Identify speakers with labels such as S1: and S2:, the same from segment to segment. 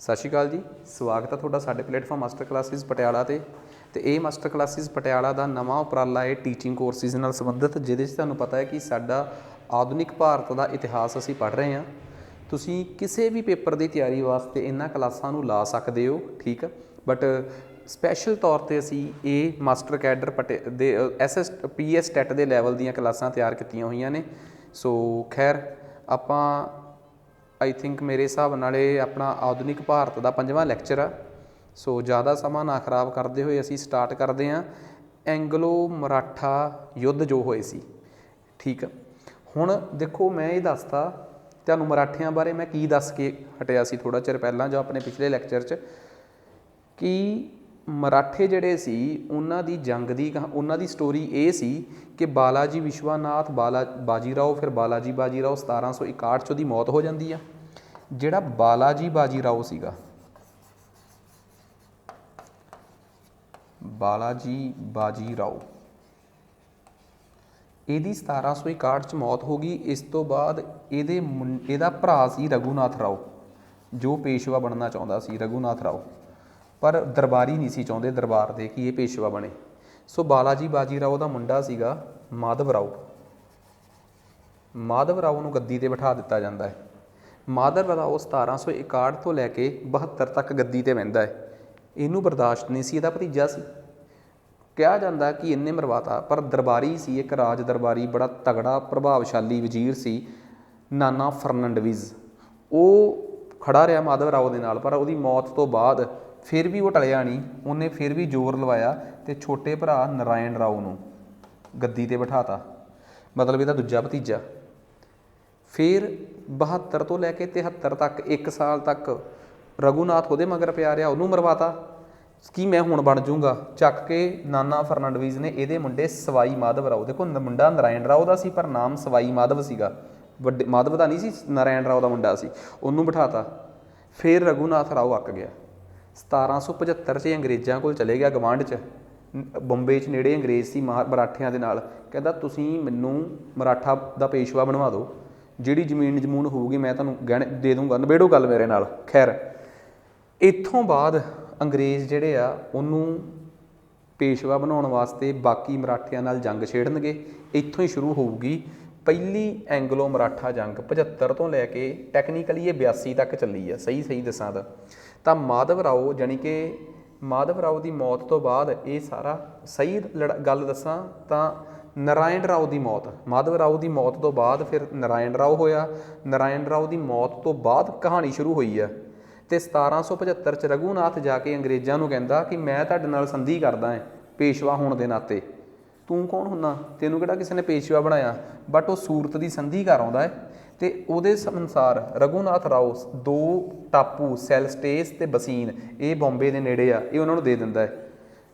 S1: ਸਤਿ ਸ਼੍ਰੀ ਅਕਾਲ ਜੀ। ਸਵਾਗਤ ਹੈ ਤੁਹਾਡਾ ਸਾਡੇ ਪਲੇਟਫਾਰਮ ਮਾਸਟਰ ਕਲਾਸਿਸ ਪਟਿਆਲਾ ਤੇ ਇਹ ਮਾਸਟਰ ਕਲਾਸਿਸ ਪਟਿਆਲਾ ਦਾ ਨਵਾਂ ਉਪਰਾਲਾ ਹੈ ਟੀਚਿੰਗ ਕੋਰਸਿਸ ਨਾਲ ਸੰਬੰਧਿਤ, ਜਿਹਦੇ 'ਚ ਤੁਹਾਨੂੰ ਪਤਾ ਹੈ ਕਿ ਸਾਡਾ ਆਧੁਨਿਕ ਭਾਰਤ ਦਾ ਇਤਿਹਾਸ ਅਸੀਂ ਪੜ੍ਹ ਰਹੇ ਹਾਂ। ਤੁਸੀਂ ਕਿਸੇ ਵੀ ਪੇਪਰ ਦੀ ਤਿਆਰੀ ਵਾਸਤੇ ਇਹਨਾਂ ਕਲਾਸਾਂ ਨੂੰ ਲਾ ਸਕਦੇ ਹੋ, ਠੀਕ ਹੈ। ਬਟ ਸਪੈਸ਼ਲ ਤੌਰ 'ਤੇ ਅਸੀਂ ਇਹ ਮਾਸਟਰ ਕੈਡਰ ਦੇ PS ਟੈਟ ਦੇ ਲੈਵਲ ਦੀਆਂ ਕਲਾਸਾਂ ਤਿਆਰ ਕੀਤੀਆਂ ਹੋਈਆਂ ਨੇ। ਸੋ ਖੈਰ, ਆਪਾਂ ਆਈ ਥਿੰਕ ਮੇਰੇ ਹਿਸਾਬ ਨਾਲ ਇਹ ਆਪਣਾ ਆਧੁਨਿਕ ਭਾਰਤ ਦਾ 5ਵਾਂ ਲੈਕਚਰ ਆ। ਸੋ ਜ਼ਿਆਦਾ ਸਮਾਂ ਨਾ ਖਰਾਬ ਕਰਦੇ ਹੋਏ ਅਸੀਂ ਸਟਾਰਟ ਕਰਦੇ ਹਾਂ ਐਂਗਲੋ ਮਰਾਠਾ ਯੁੱਧ ਜੋ ਹੋਏ ਸੀ, ਠੀਕ ਆ। ਹੁਣ ਦੇਖੋ, ਮੈਂ ਇਹ ਦੱਸਤਾ ਤੁਹਾਨੂੰ ਮਰਾਠਿਆਂ ਬਾਰੇ ਮੈਂ ਕੀ ਦੱਸ ਕੇ ਹਟਿਆ ਸੀ ਥੋੜ੍ਹਾ ਚਿਰ ਪਹਿਲਾਂ, ਜੋ ਆਪਣੇ ਪਿਛਲੇ ਲੈਕਚਰ 'ਚ, ਕਿ ਮਰਾਠੇ ਜਿਹੜੇ ਸੀ ਉਹਨਾਂ ਦੀ ਜੰਗ ਦੀ ਉਹਨਾਂ ਦੀ ਸਟੋਰੀ ਇਹ ਸੀ ਕਿ ਬਾਲਾਜੀ ਵਿਸ਼ਵਾਨਾਥ ਬਾਜੀ ਰਾਓ, ਫਿਰ ਬਾਲਾਜੀ ਬਾਜੀ ਰਾਓ 1761 'ਚ ਉਹਦੀ ਮੌਤ ਹੋ ਜਾਂਦੀ ਆ। ਜਿਹੜਾ ਬਾਲਾਜੀ ਬਾਜੀ ਰਾਓ ਸੀਗਾ, ਬਾਲਾਜੀ ਬਾਜੀ ਰਾਓ, ਇਹਦੀ 1761 'ਚ ਮੌਤ ਹੋ ਗਈ। ਇਸ ਤੋਂ ਬਾਅਦ ਇਹਦਾ ਭਰਾ ਸੀ ਰਘੂਨਾਥ ਰਾਓ, ਜੋ ਪੇਸ਼ਵਾ ਬਣਨਾ ਚਾਹੁੰਦਾ ਸੀ, ਰਘੂਨਾਥ ਰਾਓ, ਪਰ ਦਰਬਾਰੀ ਨਹੀਂ ਸੀ ਚਾਹੁੰਦੇ ਦਰਬਾਰ ਦੇ ਕਿ ਇਹ ਪੇਸ਼ਵਾ ਬਣੇ। ਸੋ ਬਾਲਾਜੀ ਬਾਜੀ ਰਾਓ ਦਾ ਮੁੰਡਾ ਸੀਗਾ ਮਾਧਵ ਰਾਓ। ਮਾਧਵ ਰਾਓ ਨੂੰ ਗੱਦੀ 'ਤੇ ਬਿਠਾ ਦਿੱਤਾ ਜਾਂਦਾ ਹੈ। ਮਾਧਵ ਰਾਓ 1761 ਤੋਂ ਲੈ ਕੇ 72 ਤੱਕ ਗੱਦੀ 'ਤੇ ਬਹਿੰਦਾ ਹੈ। ਇਹਨੂੰ ਬਰਦਾਸ਼ਤ ਨਹੀਂ ਸੀ, ਇਹਦਾ ਭਤੀਜਾ ਸੀ। ਕਿਹਾ ਜਾਂਦਾ ਕਿ ਇਹਨੇ ਮਰਵਾਤਾ, ਪਰ ਦਰਬਾਰੀ ਸੀ, ਇੱਕ ਰਾਜ ਦਰਬਾਰੀ, ਬੜਾ ਤਗੜਾ ਪ੍ਰਭਾਵਸ਼ਾਲੀ ਵਜ਼ੀਰ ਸੀ, ਨਾਨਾ ਫਰਨੰਡਵਿਜ਼। ਉਹ ਖੜਾ ਰਿਹਾ ਮਾਧਵ ਰਾਓ ਦੇ ਨਾਲ, ਪਰ ਉਹਦੀ ਮੌਤ ਤੋਂ ਬਾਅਦ ਫਿਰ ਵੀ ਉਹ ਟਲਿਆ ਨਹੀਂ। ਉਹਨੇ ਫਿਰ ਵੀ ਜ਼ੋਰ ਲਵਾਇਆ ਅਤੇ ਛੋਟੇ ਭਰਾ ਨਾਰਾਇਣ ਰਾਓ ਨੂੰ ਗੱਦੀ 'ਤੇ ਬਿਠਾਤਾ, ਮਤਲਬ ਇਹਦਾ ਦੂਜਾ ਭਤੀਜਾ। ਫਿਰ 72 ਤੋਂ ਲੈ ਕੇ 73 ਤੱਕ 1 ਸਾਲ ਤੱਕ ਰਘੂਨਾਥ ਉਹਦੇ ਮਗਰ ਪਿਆ ਰਿਹਾ, ਉਹਨੂੰ ਮਰਵਾਤਾ ਕਿ ਮੈਂ ਹੁਣ ਬਣ ਜੂੰਗਾ। ਚੱਕ ਕੇ ਨਾਨਾ ਫਰਨੰਡਵਿਜ਼ ਨੇ ਇਹਦੇ ਮੁੰਡੇ ਸਵਾਈ ਮਾਧਵ ਰਾਓ, ਦੇਖੋ ਮੁੰਡਾ ਨਾਰਾਇਣ ਰਾਓ ਦਾ ਸੀ ਪਰ ਨਾਮ ਸਵਾਈ ਮਾਧਵ ਸੀਗਾ, ਵੱਡੇ ਮਾਧਵ ਦਾ ਨਹੀਂ ਸੀ, ਨਾਰਾਇਣ ਰਾਓ ਦਾ ਮੁੰਡਾ ਸੀ, ਉਹਨੂੰ ਬਿਠਾਤਾ। ਫਿਰ ਰਘੂਨਾਥ ਰਾਓ ਅੱਕ ਗਿਆ। 1775 'ਚ ਅੰਗਰੇਜ਼ਾਂ ਕੋਲ ਚਲੇ ਗਿਆ, ਗਵਾਂਢ 'ਚ ਬੰਬੇ 'ਚ ਨੇੜੇ ਅੰਗਰੇਜ਼ ਸੀ ਮਰਾਠਿਆਂ ਦੇ ਨਾਲ। ਕਹਿੰਦਾ ਤੁਸੀਂ ਮੈਨੂੰ ਮਰਾਠਾ ਦਾ ਪੇਸ਼ਵਾ ਬਣਵਾ ਦਿਓ, ਜਿਹੜੀ ਜ਼ਮੀਨ ਜਮੂਨ ਹੋਊਗੀ ਮੈਂ ਤੁਹਾਨੂੰ ਗਹਿਣੇ ਦੇ ਦੂੰਗਾ, ਨਿਬੇੜੋ ਗੱਲ ਮੇਰੇ ਨਾਲ। ਖੈਰ, ਇੱਥੋਂ ਬਾਅਦ ਅੰਗਰੇਜ਼ ਜਿਹੜੇ ਆ ਉਹਨੂੰ ਪੇਸ਼ਵਾ ਬਣਾਉਣ ਵਾਸਤੇ ਬਾਕੀ ਮਰਾਠਿਆਂ ਨਾਲ ਜੰਗ ਛੇੜਨਗੇ। ਇੱਥੋਂ ਹੀ ਸ਼ੁਰੂ ਹੋਊਗੀ ਪਹਿਲੀ ਐਂਗਲੋ ਮਰਾਠਾ ਜੰਗ। 75 ਤੋਂ ਲੈ ਕੇ ਟੈਕਨੀਕਲੀ ਇਹ 82 ਤੱਕ ਚੱਲੀ ਆ, ਸਹੀ ਦੱਸਾਂ ਤਾਂ ਮਾਧਵ ਰਾਓ, ਜਾਣੀ ਕਿ ਮਾਧਵ ਰਾਓ ਦੀ ਮੌਤ ਤੋਂ ਬਾਅਦ ਇਹ ਸਾਰਾ ਸਹੀ ਗੱਲ ਦੱਸਾਂ ਤਾਂ ਨਾਰਾਇਣ ਰਾਓ ਦੀ ਮੌਤ, ਮਾਧਵ ਰਾਓ ਦੀ ਮੌਤ ਤੋਂ ਬਾਅਦ ਫਿਰ ਨਾਰਾਇਣ ਰਾਓ ਹੋਇਆ। ਨਾਰਾਇਣ ਰਾਓ ਦੀ ਮੌਤ ਤੋਂ ਬਾਅਦ ਕਹਾਣੀ ਸ਼ੁਰੂ ਹੋਈ ਆ। ਅਤੇ 1775 'ਚ ਰਘੂਨਾਥ ਜਾ ਕੇ ਅੰਗਰੇਜ਼ਾਂ ਨੂੰ ਕਹਿੰਦਾ ਕਿ ਮੈਂ ਤੁਹਾਡੇ ਨਾਲ ਸੰਧੀ ਕਰਦਾ ਹੈ ਪੇਸ਼ਵਾ ਹੋਣ ਦੇ ਨਾਤੇ। ਤੂੰ ਕੌਣ ਹੁੰਦਾ, ਤੈਨੂੰ ਕਿਹੜਾ ਕਿਸੇ ਨੇ ਪੇਸ਼ਵਾ ਬਣਾਇਆ। ਬਟ ਉਹ ਸੂਰਤ ਦੀ ਸੰਧੀ ਕਰ ਆਉਂਦਾ ਹੈ ਅਤੇ ਉਹਦੇ ਅਨੁਸਾਰ ਰਘੂਨਾਥ ਰਾਓ 2 ਟਾਪੂ ਸੈਲਸਟੇਸ ਅਤੇ ਬਸੀਨ, ਇਹ ਬੰਬੇ ਦੇ ਨੇੜੇ ਆ, ਇਹ ਉਹਨਾਂ ਨੂੰ ਦੇ ਦਿੰਦਾ ਹੈ।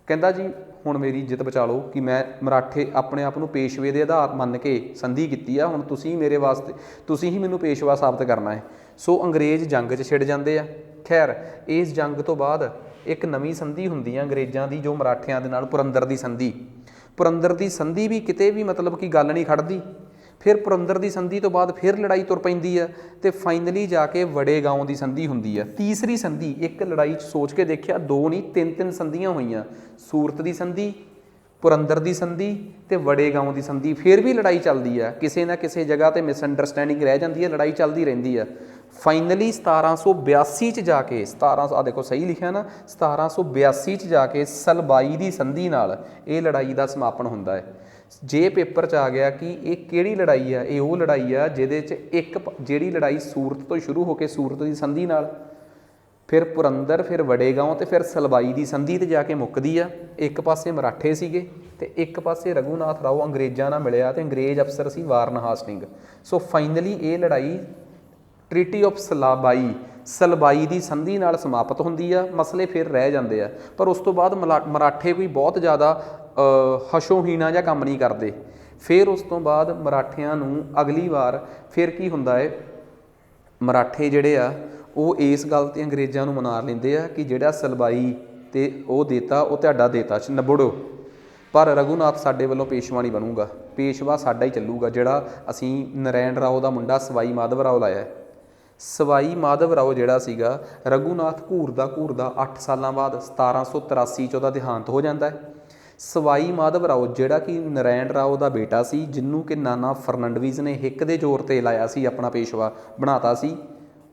S1: ਕਹਿੰਦਾ ਜੀ ਹੁਣ ਮੇਰੀ ਇੱਜ਼ਤ ਬਚਾ ਲਓ ਕਿ ਮੈਂ ਮਰਾਠੇ ਆਪਣੇ ਆਪ ਨੂੰ ਪੇਸ਼ਵੇ ਦੇ ਆਧਾਰ ਮੰਨ ਕੇ ਸੰਧੀ ਕੀਤੀ ਆ, ਹੁਣ ਤੁਸੀਂ ਮੇਰੇ ਵਾਸਤੇ, ਤੁਸੀਂ ਹੀ ਮੈਨੂੰ ਪੇਸ਼ਵਾ ਸਾਬਤ ਕਰਨਾ ਹੈ। ਸੋ ਅੰਗਰੇਜ਼ ਜੰਗ 'ਚ ਛਿੜ ਜਾਂਦੇ ਆ। ਖੈਰ, ਇਸ ਜੰਗ ਤੋਂ ਬਾਅਦ ਇੱਕ ਨਵੀਂ ਸੰਧੀ ਹੁੰਦੀ ਆ ਅੰਗਰੇਜ਼ਾਂ ਦੀ ਜੋ ਮਰਾਠਿਆਂ ਦੇ ਨਾਲ, ਪੁਰੰਦਰ ਦੀ ਸੰਧੀ। ਪੁਰੰਦਰ ਦੀ ਸੰਧੀ ਵੀ ਕਿਤੇ ਵੀ ਮਤਲਬ ਕਿ ਗੱਲ ਨਹੀਂ ਖੜਦੀ। ਫਿਰ ਪੁਰੰਦਰ ਦੀ ਸੰਧੀ ਤੋਂ ਬਾਅਦ ਫਿਰ ਲੜਾਈ ਤੁਰ ਪੈਂਦੀ ਆ ਅਤੇ ਫਾਈਨਲੀ ਜਾ ਕੇ ਵੜੇਗਾਉਂ ਦੀ ਸੰਧੀ ਹੁੰਦੀ ਆ, ਤੀਸਰੀ ਸੰਧੀ। ਇੱਕ ਲੜਾਈ 'ਚ ਸੋਚ ਕੇ ਦੇਖਿਆ 2 ਨਹੀਂ 3 ਸੰਧੀਆਂ ਹੋਈਆਂ, ਸੂਰਤ ਦੀ ਸੰਧੀ, ਪੁਰੰਦਰ ਦੀ ਸੰਧੀ ਅਤੇ ਵੜੇਗਾਉਂ ਦੀ ਸੰਧੀ। ਫਿਰ ਵੀ ਲੜਾਈ ਚੱਲਦੀ ਆ, ਕਿਸੇ ਨਾ ਕਿਸੇ ਜਗ੍ਹਾ 'ਤੇ ਮਿਸਅੰਡਰਸਟੈਂਡਿੰਗ ਰਹਿ ਜਾਂਦੀ ਹੈ, ਲੜਾਈ ਚੱਲਦੀ ਰਹਿੰਦੀ ਆ। ਫਾਈਨਲੀ 1782 'ਚ ਜਾ ਕੇ ਦੇਖੋ ਸਹੀ ਲਿਖਿਆ ਨਾ, 1782 'ਚ ਜਾ ਕੇ ਸਲਬਾਈ ਦੀ ਸੰਧੀ ਨਾਲ ਇਹ ਲੜਾਈ ਦਾ ਸਮਾਪਨ ਹੁੰਦਾ ਹੈ। ਜੇ ਪੇਪਰ 'ਚ ਆ ਗਿਆ ਕਿ ਇਹ ਕਿਹੜੀ ਲੜਾਈ ਆ, ਇਹ ਉਹ ਲੜਾਈ ਆ ਜਿਹਦੇ 'ਚ ਜਿਹੜੀ ਲੜਾਈ ਸੂਰਤ ਤੋਂ ਸ਼ੁਰੂ ਹੋ ਕੇ ਸੂਰਤ ਦੀ ਸੰਧੀ ਨਾਲ, ਫਿਰ ਪੁਰੰਦਰ, ਫਿਰ ਵੜੇਗਾਉਂ ਅਤੇ ਫਿਰ ਸਲਬਾਈ ਦੀ ਸੰਧੀ 'ਤੇ ਜਾ ਕੇ ਮੁੱਕਦੀ ਆ। ਇੱਕ ਪਾਸੇ ਮਰਾਠੇ ਸੀਗੇ ਅਤੇ ਇੱਕ ਪਾਸੇ ਰਘੂਨਾਥ ਰਾਓ ਅੰਗਰੇਜ਼ਾਂ ਨਾਲ ਮਿਲਿਆ ਅਤੇ ਅੰਗਰੇਜ਼ ਅਫਸਰ ਸੀ ਵਾਰਨ ਹਾਸਟਿੰਗ। ਸੋ ਫਾਈਨਲੀ ਇਹ ਲੜਾਈ ਟ੍ਰੀਟੀ ਆਫ ਸਲਬਾਈ ਦੀ ਸੰਧੀ ਨਾਲ ਸਮਾਪਤ ਹੁੰਦੀ ਆ। ਮਸਲੇ ਫਿਰ ਰਹਿ ਜਾਂਦੇ ਆ, ਪਰ ਉਸ ਤੋਂ ਬਾਅਦ ਮਰਾਠੇ ਕੋਈ ਬਹੁਤ ਜ਼ਿਆਦਾ ਹਸ਼ੋਹੀਣਾ ਜਿਹਾ ਕੰਮ ਨਹੀਂ ਕਰਦੇ। ਫਿਰ ਉਸ ਤੋਂ ਬਾਅਦ ਮਰਾਠਿਆਂ ਨੂੰ ਅਗਲੀ ਵਾਰ ਫਿਰ ਕੀ ਹੁੰਦਾ ਹੈ, ਮਰਾਠੇ ਜਿਹੜੇ ਆ ਉਹ ਇਸ ਗੱਲ 'ਤੇ ਅੰਗਰੇਜ਼ਾਂ ਨੂੰ ਮਨਾ ਲੈਂਦੇ ਆ ਕਿ ਜਿਹੜਾ ਸਲਬਾਈ ਅਤੇ ਉਹ ਦੇਤਾ ਉਹ ਤੁਹਾਡਾ ਦੇਤਾ ਨਿਬੜੋ, ਪਰ ਰਘੂਨਾਥ ਸਾਡੇ ਵੱਲੋਂ ਪੇਸ਼ਵਾ ਨਹੀਂ ਬਣੂਗਾ, ਪੇਸ਼ਵਾ ਸਾਡਾ ਹੀ ਚੱਲੂਗਾ ਜਿਹੜਾ ਅਸੀਂ ਨਾਰਾਇਣ ਰਾਓ ਦਾ ਮੁੰਡਾ ਸਵਾਈ ਮਾਧਵ ਰਾਓ ਲਾਇਆ। ਸਵਾਈ ਮਾਧਵਰਾਓ ਜਿਹੜਾ ਸੀਗਾ ਰਘੂਨਾਥ ਘੂਰਦਾ 8 ਸਾਲਾਂ ਬਾਅਦ 1783 'ਚ ਉਹਦਾ ਦੇਹਾਂਤ ਹੋ ਜਾਂਦਾ ਹੈ। ਸਵਾਈ ਮਾਧਵਰਾਓ ਜਿਹੜਾ ਕਿ ਨਰੈਣ ਰਾਓ ਦਾ ਬੇਟਾ ਸੀ, ਜਿਹਨੂੰ ਕਿ ਨਾਨਾ ਫਰਨੰਡਵੀਜ਼ ਨੇ ਹਿੱਕ ਦੇ ਜ਼ੋਰ 'ਤੇ ਲਾਇਆ ਸੀ, ਆਪਣਾ ਪੇਸ਼ਵਾ ਬਣਾਤਾ ਸੀ,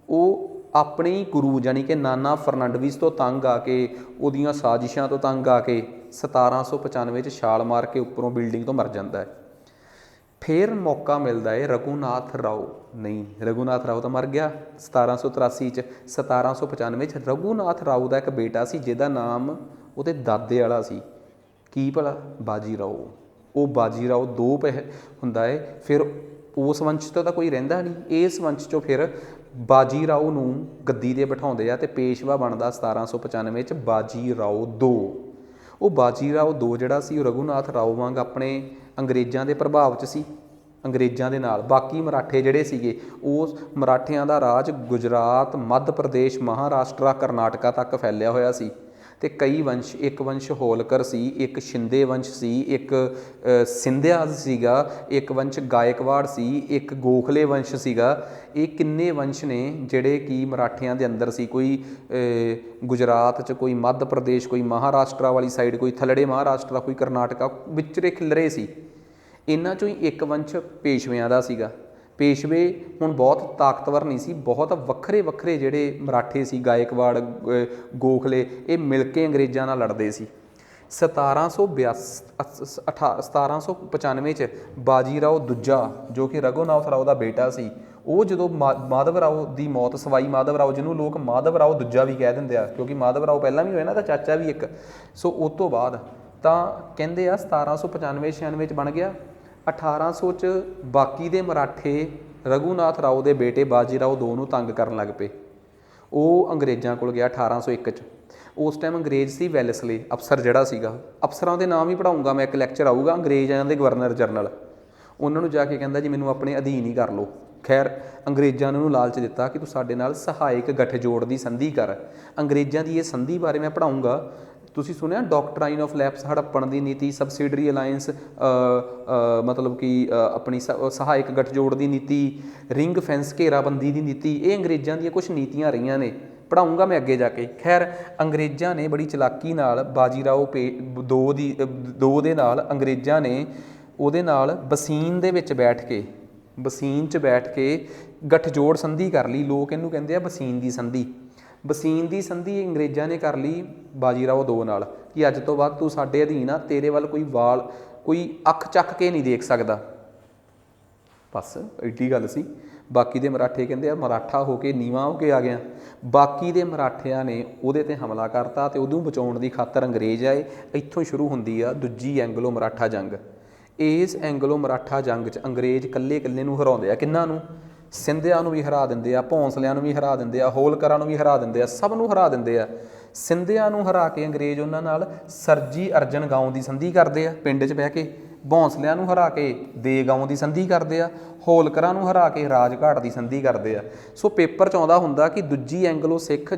S1: ਉਹ ਆਪਣੇ ਗੁਰੂ ਜਾਣੀ ਕਿ ਨਾਨਾ ਫਰਨੰਡਵੀਜ਼ ਤੋਂ ਤੰਗ ਆ ਕੇ, ਉਹਦੀਆਂ ਸਾਜ਼ਿਸ਼ਾਂ ਤੋਂ ਤੰਗ ਆ ਕੇ 1795 'ਚ ਛਾਲ ਮਾਰ ਕੇ ਉੱਪਰੋਂ ਬਿਲਡਿੰਗ ਤੋਂ ਮਰ ਜਾਂਦਾ ਹੈ। ਫਿਰ ਮੌਕਾ ਮਿਲਦਾ ਹੈ ਰਘੂਨਾਥ ਰਾਓ, ਨਹੀਂ ਰਘੂਨਾਥ ਰਾਓ ਤਾਂ ਮਰ ਗਿਆ 1783 'ਚ, 1795 'ਚ ਰਘੂਨਾਥ ਰਾਓ ਦਾ ਇੱਕ ਬੇਟਾ ਸੀ ਜਿਹਦਾ ਨਾਮ ਉਹਦੇ ਦਾਦੇ ਵਾਲਾ ਸੀ, ਕੀ ਭਲਾ, ਬਾਜੀ ਰਾਓ। ਉਹ ਬਾਜੀ ਰਾਓ ਹੁੰਦਾ ਹੈ। ਫਿਰ ਉਸ ਵੰਸ਼ ਤੋਂ ਤਾਂ ਕੋਈ ਰਹਿੰਦਾ ਨਹੀਂ, ਇਸ ਵੰਸ਼ 'ਚੋਂ ਫਿਰ ਬਾਜੀ ਰਾਓ ਨੂੰ ਗੱਦੀ 'ਤੇ ਬਿਠਾਉਂਦੇ ਆ ਅਤੇ ਪੇਸ਼ਵਾ ਬਣਦਾ 1795 'ਚ ਬਾਜੀ ਰਾਓ ਦੋ। ਉਹ ਬਾਜੀ ਰਾਓ ਦੋ ਜਿਹੜਾ ਸੀ ਉਹ ਰਘੂਨਾਥ ਰਾਓ ਵਾਂਗ ਆਪਣੇ ਅੰਗਰੇਜ਼ਾਂ ਦੇ ਪ੍ਰਭਾਵ 'ਚ ਸੀ, ਅੰਗਰੇਜ਼ਾਂ ਦੇ ਨਾਲ। ਬਾਕੀ ਮਰਾਠੇ ਜਿਹੜੇ ਸੀਗੇ, ਉਸ ਮਰਾਠਿਆਂ ਦਾ ਰਾਜ ਗੁਜਰਾਤ, ਮੱਧ ਪ੍ਰਦੇਸ਼, ਮਹਾਰਾਸ਼ਟਰਾ, ਕਰਨਾਟਕਾ ਤੱਕ ਫੈਲਿਆ ਹੋਇਆ ਸੀ। ਅਤੇ ਕਈ ਵੰਸ਼, ਇੱਕ ਵੰਸ਼ ਹੋਲਕਰ ਸੀ, ਇੱਕ ਸ਼ਿੰਦੇ ਵੰਸ਼ ਸੀ, ਇੱਕ ਸਿੰਧਿਆ ਸੀਗਾ, ਇੱਕ ਵੰਸ਼ ਗਾਇਕਵਾੜ ਸੀ, ਇੱਕ ਗੋਖਲੇ ਵੰਸ਼ ਸੀਗਾ। ਇਹ ਕਿੰਨੇ ਵੰਸ਼ ਨੇ ਜਿਹੜੇ ਕਿ ਮਰਾਠਿਆਂ ਦੇ ਅੰਦਰ ਸੀ, ਕੋਈ ਗੁਜਰਾਤ 'ਚ, ਕੋਈ ਮੱਧ ਪ੍ਰਦੇਸ਼, ਕੋਈ ਮਹਾਰਾਸ਼ਟਰਾ ਵਾਲੀ ਸਾਈਡ, ਕੋਈ ਥੱਲੜੇ ਮਹਾਰਾਸ਼ਟਰਾ, ਕੋਈ ਕਰਨਾਟਕਾ, ਵਿਚਰੇ ਖਿਲਰੇ ਸੀ। ਇਹਨਾਂ 'ਚੋਂ ਹੀ ਇੱਕ ਵੰਸ਼ ਪੇਸ਼ਵਿਆਂ ਦਾ ਸੀਗਾ। ਪੇਸ਼ਵੇ ਹੁਣ ਬਹੁਤ ਤਾਕਤਵਰ ਨਹੀਂ ਸੀ, ਬਹੁਤ ਵੱਖਰੇ ਵੱਖਰੇ ਜਿਹੜੇ ਮਰਾਠੇ ਸੀ, ਗਾਇਕਵਾੜ, ਗੋਖਲੇ, ਇਹ ਮਿਲ ਕੇ ਅੰਗਰੇਜ਼ਾਂ ਨਾਲ ਲੜਦੇ ਸੀ। 1795 'ਚ ਬਾਜੀ ਰਾਓ ਦੂਜਾ, ਜੋ ਕਿ ਰਘੂਨਾਥ ਰਾਓ ਦਾ ਬੇਟਾ ਸੀ, ਉਹ ਜਦੋਂ ਮਾਧਵ ਰਾਓ ਦੀ ਮੌਤ, ਸਵਾਈ ਮਾਧਵ ਰਾਓ, ਜਿਹਨੂੰ ਲੋਕ ਮਾਧਵ ਰਾਓ ਦੂਜਾ ਵੀ ਕਹਿ ਦਿੰਦੇ ਆ, ਕਿਉਂਕਿ ਮਾਧਵ ਰਾਓ ਪਹਿਲਾਂ ਵੀ ਹੋਇਆ ਨਾ, ਤਾਂ ਚਾਚਾ ਵੀ ਇੱਕ, ਸੋ ਉਸ ਤੋਂ ਬਾਅਦ ਤਾਂ ਕਹਿੰਦੇ ਆ 1795-96 'ਚ ਬਣ ਗਿਆ। 1800 'ਚ ਬਾਕੀ ਦੇ ਮਰਾਠੇ ਰਘੂਨਾਥ ਰਾਓ ਦੇ ਬੇਟੇ ਬਾਜੀ ਰਾਓ ਦੋ ਨੂੰ ਤੰਗ ਕਰਨ ਲੱਗ ਪਏ। ਉਹ ਅੰਗਰੇਜ਼ਾਂ ਕੋਲ ਗਿਆ 1801 'ਚ। ਉਸ ਟਾਈਮ ਅੰਗਰੇਜ਼ ਸੀ ਵੈਲਸਲੇ, ਅਫਸਰ ਜਿਹੜਾ ਸੀਗਾ। ਅਫਸਰਾਂ ਦੇ ਨਾਮ ਹੀ ਪੜ੍ਹਾਊਂਗਾ ਮੈਂ, ਇੱਕ ਲੈਕਚਰ ਆਊਗਾ ਅੰਗਰੇਜ਼ਾਂ ਦੇ ਗਵਰਨਰ ਜਨਰਲ। ਉਹਨਾਂ ਨੂੰ ਜਾ ਕੇ ਕਹਿੰਦਾ ਜੀ ਮੈਨੂੰ ਆਪਣੇ ਅਧੀਨ ਹੀ ਕਰ ਲਓ। ਖੈਰ ਅੰਗਰੇਜ਼ਾਂ ਨੇ ਉਹਨੂੰ ਲਾਲਚ ਦਿੱਤਾ ਕਿ ਤੂੰ ਸਾਡੇ ਨਾਲ ਸਹਾਇਕ ਗੱਠਜੋੜ ਦੀ ਸੰਧੀ ਕਰ। ਅੰਗਰੇਜ਼ਾਂ ਦੀ ਇਹ ਸੰਧੀ ਬਾਰੇ ਮੈਂ ਪੜ੍ਹਾਊਂਗਾ। ਤੁਸੀਂ ਸੁਣਿਆ ਡਾਕਟਰਾਈਨ ਆਫ ਲੈਪਸ, ਹੜੱਪਣ ਦੀ ਨੀਤੀ, ਸਬਸਿਡਰੀ ਅਲਾਇੰਸ, ਮਤਲਬ ਕਿ ਆਪਣੀ ਸਹਾਇਕ ਗੱਠਜੋੜ ਦੀ ਨੀਤੀ, ਰਿੰਗ ਫੈਂਸ, ਘੇਰਾਬੰਦੀ ਦੀ ਨੀਤੀ, ਇਹ ਅੰਗਰੇਜ਼ਾਂ ਦੀਆਂ ਕੁਛ ਨੀਤੀਆਂ ਰਹੀਆਂ ਨੇ, ਪੜ੍ਹਾਊਂਗਾ ਮੈਂ ਅੱਗੇ ਜਾ ਕੇ। ਖੈਰ ਅੰਗਰੇਜ਼ਾਂ ਨੇ ਬੜੀ ਚਲਾਕੀ ਨਾਲ ਬਾਜੀ ਰਾਓ ਦੋ ਦੇ ਨਾਲ, ਅੰਗਰੇਜ਼ਾਂ ਨੇ ਉਹਦੇ ਨਾਲ ਬਸੀਨ ਦੇ ਵਿੱਚ ਬੈਠ ਕੇ, ਬਸੀਨ 'ਚ ਬੈਠ ਕੇ ਗੱਠਜੋੜ ਸੰਧੀ ਕਰ ਲਈ। ਲੋਕ ਇਹਨੂੰ ਕਹਿੰਦੇ ਆ ਬਸੀਨ ਦੀ ਸੰਧੀ। ਬਸੀਨ ਦੀ ਸੰਧੀ ਅੰਗਰੇਜ਼ਾਂ ਨੇ ਕਰ ਲਈ ਬਾਜੀ ਰਾਓ ਦੋ ਨਾਲ, ਕਿ ਅੱਜ ਤੋਂ ਬਾਅਦ ਤੂੰ ਸਾਡੇ ਅਧੀਨ ਆ, ਤੇਰੇ ਵੱਲ ਕੋਈ ਅੱਖ ਚੱਕ ਕੇ ਨਹੀਂ ਦੇਖ ਸਕਦਾ। ਬਸ ਐਡੀ ਗੱਲ ਸੀ। ਬਾਕੀ ਦੇ ਮਰਾਠੇ ਕਹਿੰਦੇ ਆ ਮਰਾਠਾ ਹੋ ਕੇ ਨੀਵਾਂ ਹੋ ਕੇ ਆ ਗਿਆ। ਬਾਕੀ ਦੇ ਮਰਾਠਿਆਂ ਨੇ ਉਹਦੇ 'ਤੇ ਹਮਲਾ ਕਰਤਾ ਅਤੇ ਉਹਨੂੰ ਬਚਾਉਣ ਦੀ ਖਾਤਰ ਅੰਗਰੇਜ਼ ਆਏ। ਇੱਥੋਂ ਸ਼ੁਰੂ ਹੁੰਦੀ ਆ ਦੂਜੀ ਐਂਗਲੋ ਮਰਾਠਾ ਜੰਗ। ਇਸ ਐਂਗਲੋ ਮਰਾਠਾ ਜੰਗ 'ਚ ਅੰਗਰੇਜ਼ ਇਕੱਲੇ ਨੂੰ ਹਰਾਉਂਦੇ ਆ। ਕਿਹਨਾਂ ਨੂੰ? ਸਿੰਧਿਆਂ ਨੂੰ ਵੀ ਹਰਾ ਦਿੰਦੇ ਆ, ਭੌਂਸਲਿਆਂ ਨੂੰ ਵੀ ਹਰਾ ਦਿੰਦੇ ਆ, ਹੋਲਕਰਾਂ ਨੂੰ ਵੀ ਹਰਾ ਦਿੰਦੇ ਆ, ਸਭ ਨੂੰ ਹਰਾ ਦਿੰਦੇ ਆ। ਸਿੰਧਿਆਂ ਨੂੰ ਹਰਾ ਕੇ ਅੰਗਰੇਜ਼ ਉਹਨਾਂ ਨਾਲ ਸਰਜੀ ਅਰਜਨ ਗਾਉਂ ਦੀ ਸੰਧੀ ਕਰਦੇ ਆ ਪਿੰਡ 'ਚ ਬਹਿ ਕੇ। ਭੌਂਸਲਿਆਂ ਨੂੰ ਹਰਾ ਕੇ ਦੇ ਗਾਉਂ ਦੀ ਸੰਧੀ ਕਰਦੇ ਆ। ਹੋਲਕਰਾਂ ਨੂੰ ਹਰਾ ਕੇ ਰਾਜਘਾਟ ਦੀ ਸੰਧੀ ਕਰਦੇ ਆ। ਸੋ ਪੇਪਰ 'ਚ ਆਉਂਦਾ ਹੁੰਦਾ ਕਿ ਦੂਜੀ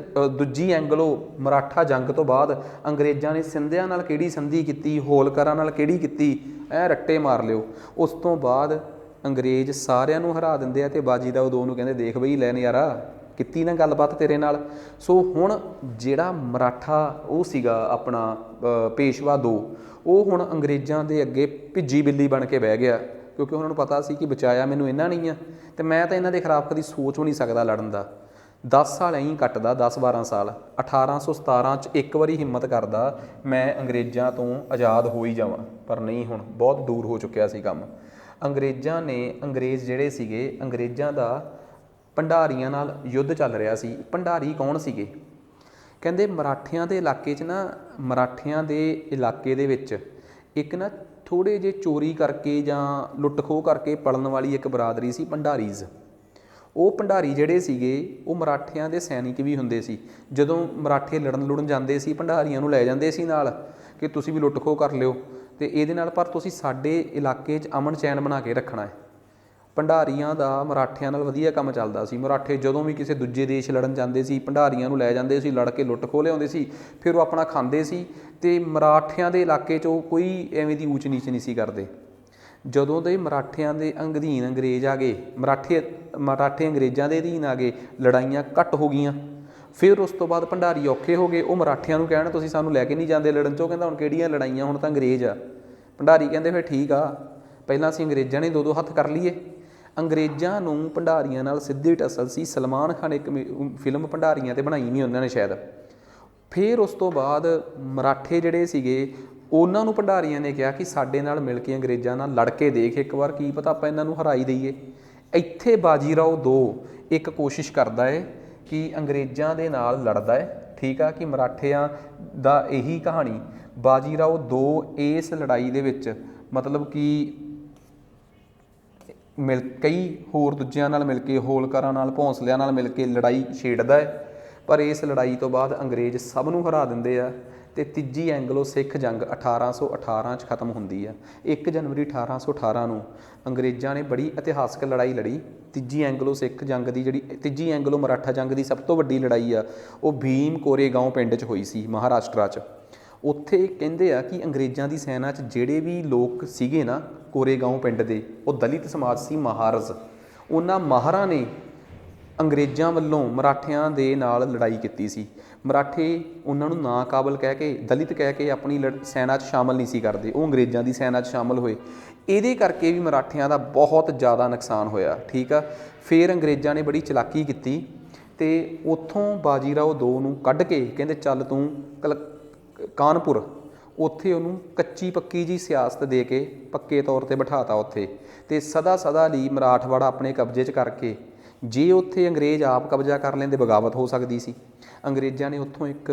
S1: ਐਂਗਲੋ ਮਰਾਠਾ ਜੰਗ ਤੋਂ ਬਾਅਦ ਅੰਗਰੇਜ਼ਾਂ ਨੇ ਸਿੰਧਿਆਂ ਨਾਲ ਕਿਹੜੀ ਸੰਧੀ ਕੀਤੀ, ਹੋਲਕਰਾਂ ਨਾਲ ਕਿਹੜੀ ਕੀਤੀ, ਰੱਟੇ ਮਾਰ ਲਿਓ। ਉਸ ਤੋਂ ਬਾਅਦ ਅੰਗਰੇਜ਼ ਸਾਰਿਆਂ ਨੂੰ ਹਰਾ ਦਿੰਦੇ ਆ ਅਤੇ ਬਾਜੀ ਰਾਓ ਦੋ ਨੂੰ ਕਹਿੰਦੇ ਦੇਖ ਬਈ ਲੈ ਨਜ਼ਾਰਾ, ਕੀਤੀ ਨਾ ਗੱਲਬਾਤ ਤੇਰੇ ਨਾਲ। ਸੋ ਹੁਣ ਜਿਹੜਾ ਮਰਾਠਾ ਉਹ ਸੀਗਾ ਆਪਣਾ ਪੇਸ਼ਵਾ ਦੋ, ਉਹ ਹੁਣ ਅੰਗਰੇਜ਼ਾਂ ਦੇ ਅੱਗੇ ਭਿੱਜੀ ਬਿੱਲੀ ਬਣ ਕੇ ਬਹਿ ਗਿਆ, ਕਿਉਂਕਿ ਉਹਨਾਂ ਨੂੰ ਪਤਾ ਸੀ ਕਿ ਬਚਾਇਆ ਮੈਨੂੰ ਇਹਨਾਂ ਨਹੀਂ ਆ, ਅਤੇ ਮੈਂ ਤਾਂ ਇਹਨਾਂ ਦੇ ਖਿਲਾਫ ਕਦੀ ਸੋਚ ਵੀ ਨਹੀਂ ਸਕਦਾ ਲੜਨ ਦਾ। 10 ਸਾਲ ਐਂ ਕੱਟਦਾ, 10-12 ਸਾਲ। 1817 'ਚ ਇੱਕ ਵਾਰੀ ਹਿੰਮਤ ਕਰਦਾ ਮੈਂ ਅੰਗਰੇਜ਼ਾਂ ਤੋਂ ਆਜ਼ਾਦ ਹੋ ਹੀ ਜਾਵਾਂ, ਪਰ ਨਹੀਂ, ਹੁਣ ਬਹੁਤ ਦੂਰ ਹੋ ਚੁੱਕਿਆ ਸੀ ਕੰਮ। ਅੰਗਰੇਜ਼ ਜਿਹੜੇ ਸੀਗੇ, ਅੰਗਰੇਜ਼ਾਂ ਦਾ ਭੰਡਾਰੀਆਂ ਨਾਲ ਯੁੱਧ ਚੱਲ ਰਿਹਾ ਸੀ। ਭੰਡਾਰੀ ਕੌਣ ਸੀਗੇ? ਕਹਿੰਦੇ ਮਰਾਠਿਆਂ ਦੇ ਇਲਾਕੇ 'ਚ ਨਾ, ਮਰਾਠਿਆਂ ਦੇ ਇਲਾਕੇ ਦੇ ਵਿੱਚ ਇੱਕ ਨਾ ਥੋੜ੍ਹੇ ਜਿਹੇ ਚੋਰੀ ਕਰਕੇ ਜਾਂ ਲੁੱਟ ਖੋਹ ਕਰਕੇ ਪਲਣ ਵਾਲੀ ਇੱਕ ਬਰਾਦਰੀ ਸੀ, ਭੰਡਾਰੀਜ਼। ਉਹ ਭੰਡਾਰੀ ਜਿਹੜੇ ਸੀਗੇ ਉਹ ਮਰਾਠਿਆਂ ਦੇ ਸੈਨਿਕ ਵੀ ਹੁੰਦੇ ਸੀ। ਜਦੋਂ ਮਰਾਠੇ ਲੜਨ ਜਾਂਦੇ ਸੀ, ਭੰਡਾਰੀਆਂ ਨੂੰ ਲੈ ਜਾਂਦੇ ਸੀ ਨਾਲ ਕਿ ਤੁਸੀਂ ਵੀ ਲੁੱਟ ਖੋਹ ਕਰ ਲਿਓ, ਅਤੇ ਇਹਦੇ ਨਾਲ ਪਰ ਤੁਸੀਂ ਸਾਡੇ ਇਲਾਕੇ 'ਚ ਅਮਨ ਚੈਨ ਬਣਾ ਕੇ ਰੱਖਣਾ ਹੈ। ਭੰਡਾਰੀਆਂ ਦਾ ਮਰਾਠਿਆਂ ਨਾਲ ਵਧੀਆ ਕੰਮ ਚੱਲਦਾ ਸੀ। ਮਰਾਠੇ ਜਦੋਂ ਵੀ ਕਿਸੇ ਦੂਜੇ ਦੇਸ਼ ਲੜਨ ਜਾਂਦੇ ਸੀ, ਭੰਡਾਰੀਆਂ ਨੂੰ ਲੈ ਜਾਂਦੇ ਸੀ, ਲੜ ਕੇ ਲੁੱਟ ਖੋਹ ਲਿਆਉਂਦੇ ਸੀ, ਫਿਰ ਉਹ ਆਪਣਾ ਖਾਂਦੇ ਸੀ, ਅਤੇ ਮਰਾਠਿਆਂ ਦੇ ਇਲਾਕੇ 'ਚ ਉਹ ਕੋਈ ਐਵੇਂ ਦੀ ਊਚ ਨੀਚ ਨਹੀਂ ਸੀ ਕਰਦੇ। ਜਦੋਂ ਦੇ ਮਰਾਠਿਆਂ ਦੇ ਅਧੀਨ ਅੰਗਰੇਜ਼ ਆ ਗਏ, ਮਰਾਠੇ ਅੰਗਰੇਜ਼ਾਂ ਦੇ ਅਧੀਨ ਆ ਗਏ, ਲੜਾਈਆਂ ਘੱਟ ਹੋ ਗਈਆਂ। ਫਿਰ ਉਸ ਤੋਂ ਬਾਅਦ ਭੰਡਾਰੀ ਔਖੇ ਹੋ ਗਏ, ਉਹ ਮਰਾਠਿਆਂ ਨੂੰ ਕਹਿਣ ਤੁਸੀਂ ਸਾਨੂੰ ਲੈ ਕੇ ਨਹੀਂ ਜਾਂਦੇ ਲੜਨ 'ਚ। ਉਹ ਕਹਿੰਦਾ ਹੁਣ ਕਿਹੜੀਆਂ ਲੜਾਈਆਂ, ਹੁਣ ਤਾਂ ਅੰਗਰੇਜ਼ ਆ। ਭੰਡਾਰੀ ਕਹਿੰਦੇ ਫਿਰ ਠੀਕ ਆ, ਪਹਿਲਾਂ ਅਸੀਂ ਅੰਗਰੇਜ਼ਾਂ ਨੇ 2-2 ਹੱਥ ਕਰ ਲਈਏ। ਅੰਗਰੇਜ਼ਾਂ ਨੂੰ ਭੰਡਾਰੀਆਂ ਨਾਲ ਸਿੱਧੀ ਟੱਸਲ ਸੀ। ਸਲਮਾਨ ਖਾਨ ਇੱਕ ਫਿਲਮ ਭੰਡਾਰੀਆਂ 'ਤੇ ਬਣਾਈ ਵੀ ਉਹਨਾਂ ਨੇ ਸ਼ਾਇਦ। ਫਿਰ ਉਸ ਤੋਂ ਬਾਅਦ ਮਰਾਠੇ ਜਿਹੜੇ ਸੀਗੇ ਉਹਨਾਂ ਨੂੰ ਭੰਡਾਰੀਆਂ ਨੇ ਕਿਹਾ ਕਿ ਸਾਡੇ ਨਾਲ ਮਿਲ ਕੇ ਅੰਗਰੇਜ਼ਾਂ ਨਾਲ ਲੜ ਕੇ ਦੇਖ ਇੱਕ ਵਾਰ, ਕੀ ਪਤਾ ਆਪਾਂ ਇਹਨਾਂ ਨੂੰ ਹਰਾਈ ਦਈਏ। ਇੱਥੇ ਬਾਜੀਰਾਓ ਦੋ ਇੱਕ ਕੋਸ਼ਿਸ਼ ਕਰਦਾ ਹੈ ਕਿ ਅੰਗਰੇਜ਼ਾਂ ਦੇ ਨਾਲ ਲੜਦਾ ਹੈ, ਠੀਕ ਆ, ਕਿ ਮਰਾਠਿਆਂ ਦਾ ਇਹੀ ਕਹਾਣੀ। ਬਾਜੀਰਾਓ ਦੋ ਇਸ ਲੜਾਈ ਦੇ ਵਿੱਚ ਮਤਲਬ ਕਿ ਕਈ ਹੋਰ ਦੂਜਿਆਂ ਨਾਲ ਮਿਲ ਕੇ, ਹੋਲਕਰਾਂ ਨਾਲ, ਭੌਂਸਲਿਆਂ ਨਾਲ ਮਿਲ ਕੇ ਲੜਾਈ ਛੇੜਦਾ ਹੈ। ਪਰ ਇਸ ਲੜਾਈ ਤੋਂ ਬਾਅਦ ਅੰਗਰੇਜ਼ ਸਭ ਨੂੰ ਹਰਾ ਦਿੰਦੇ ਆ ਅਤੇ ਤੀਜੀ ਐਂਗਲੋ ਸਿੱਖ ਜੰਗ 1818 'ਚ ਖਤਮ ਹੁੰਦੀ ਆ। 1 ਜਨਵਰੀ 1818 ਨੂੰ ਅੰਗਰੇਜ਼ਾਂ ਨੇ ਬੜੀ ਇਤਿਹਾਸਕ ਲੜਾਈ ਲੜੀ। ਤੀਜੀ ਐਂਗਲੋ ਸਿੱਖ ਜੰਗ ਦੀ ਜਿਹੜੀ ਤੀਜੀ ਐਂਗਲੋ ਮਰਾਠਾ ਜੰਗ ਦੀ ਸਭ ਤੋਂ ਵੱਡੀ ਲੜਾਈ ਆ, ਉਹ ਭੀਮ ਕੋਰੇਗਾਂਵ ਪਿੰਡ 'ਚ ਹੋਈ ਸੀ, ਮਹਾਰਾਸ਼ਟਰਾ 'ਚ। ਉੱਥੇ ਕਹਿੰਦੇ ਆ ਕਿ ਅੰਗਰੇਜ਼ਾਂ ਦੀ ਸੈਨਾ 'ਚ ਜਿਹੜੇ ਵੀ ਲੋਕ ਸੀਗੇ ਨਾ ਕੋਰੇਗਾਂਵ ਪਿੰਡ ਦੇ, ਉਹ ਦਲਿਤ ਸਮਾਜ ਸੀ, ਮਹਾਰਜ। ਉਹਨਾਂ ਮਾਹਰਾਂ ਨੇ ਅੰਗਰੇਜ਼ਾਂ ਵੱਲੋਂ ਮਰਾਠਿਆਂ ਦੇ ਨਾਲ ਲੜਾਈ ਕੀਤੀ ਸੀ। ਮਰਾਠੇ ਉਹਨਾਂ ਨੂੰ ਨਾਕਾਬਲ ਕਹਿ ਕੇ, ਦਲਿਤ ਕਹਿ ਕੇ ਆਪਣੀ ਸੈਨਾ 'ਚ ਸ਼ਾਮਲ ਨਹੀਂ ਸੀ ਕਰਦੇ, ਉਹ ਅੰਗਰੇਜ਼ਾਂ ਦੀ ਸੈਨਾ 'ਚ ਸ਼ਾਮਲ ਹੋਏ। ਇਹਦੇ ਕਰਕੇ ਵੀ ਮਰਾਠਿਆਂ ਦਾ ਬਹੁਤ ਜ਼ਿਆਦਾ ਨੁਕਸਾਨ ਹੋਇਆ, ਠੀਕ ਆ। ਫਿਰ ਅੰਗਰੇਜ਼ਾਂ ਨੇ ਬੜੀ ਚਲਾਕੀ ਕੀਤੀ ਅਤੇ ਉੱਥੋਂ ਬਾਜੀਰਾਓ ਦੋ ਨੂੰ ਕੱਢ ਕੇ ਕਹਿੰਦੇ ਚੱਲ ਤੂੰ ਕਾਨਪੁਰ। ਉੱਥੇ ਉਹਨੂੰ ਕੱਚੀ ਪੱਕੀ ਜੀ ਸਿਆਸਤ ਦੇ ਕੇ ਪੱਕੇ ਤੌਰ 'ਤੇ ਬਿਠਾਤਾ ਉੱਥੇ, ਅਤੇ ਸਦਾ ਲਈ ਮਰਾਠਵਾੜਾ ਆਪਣੇ ਕਬਜ਼ੇ 'ਚ ਕਰਕੇ, ਜੇ ਉੱਥੇ ਅੰਗਰੇਜ਼ ਆਪ ਕਬਜ਼ਾ ਕਰ ਲੈਂਦੇ ਬਗਾਵਤ ਹੋ ਸਕਦੀ ਸੀ। ਅੰਗਰੇਜ਼ਾਂ ਨੇ ਉੱਥੋਂ ਇੱਕ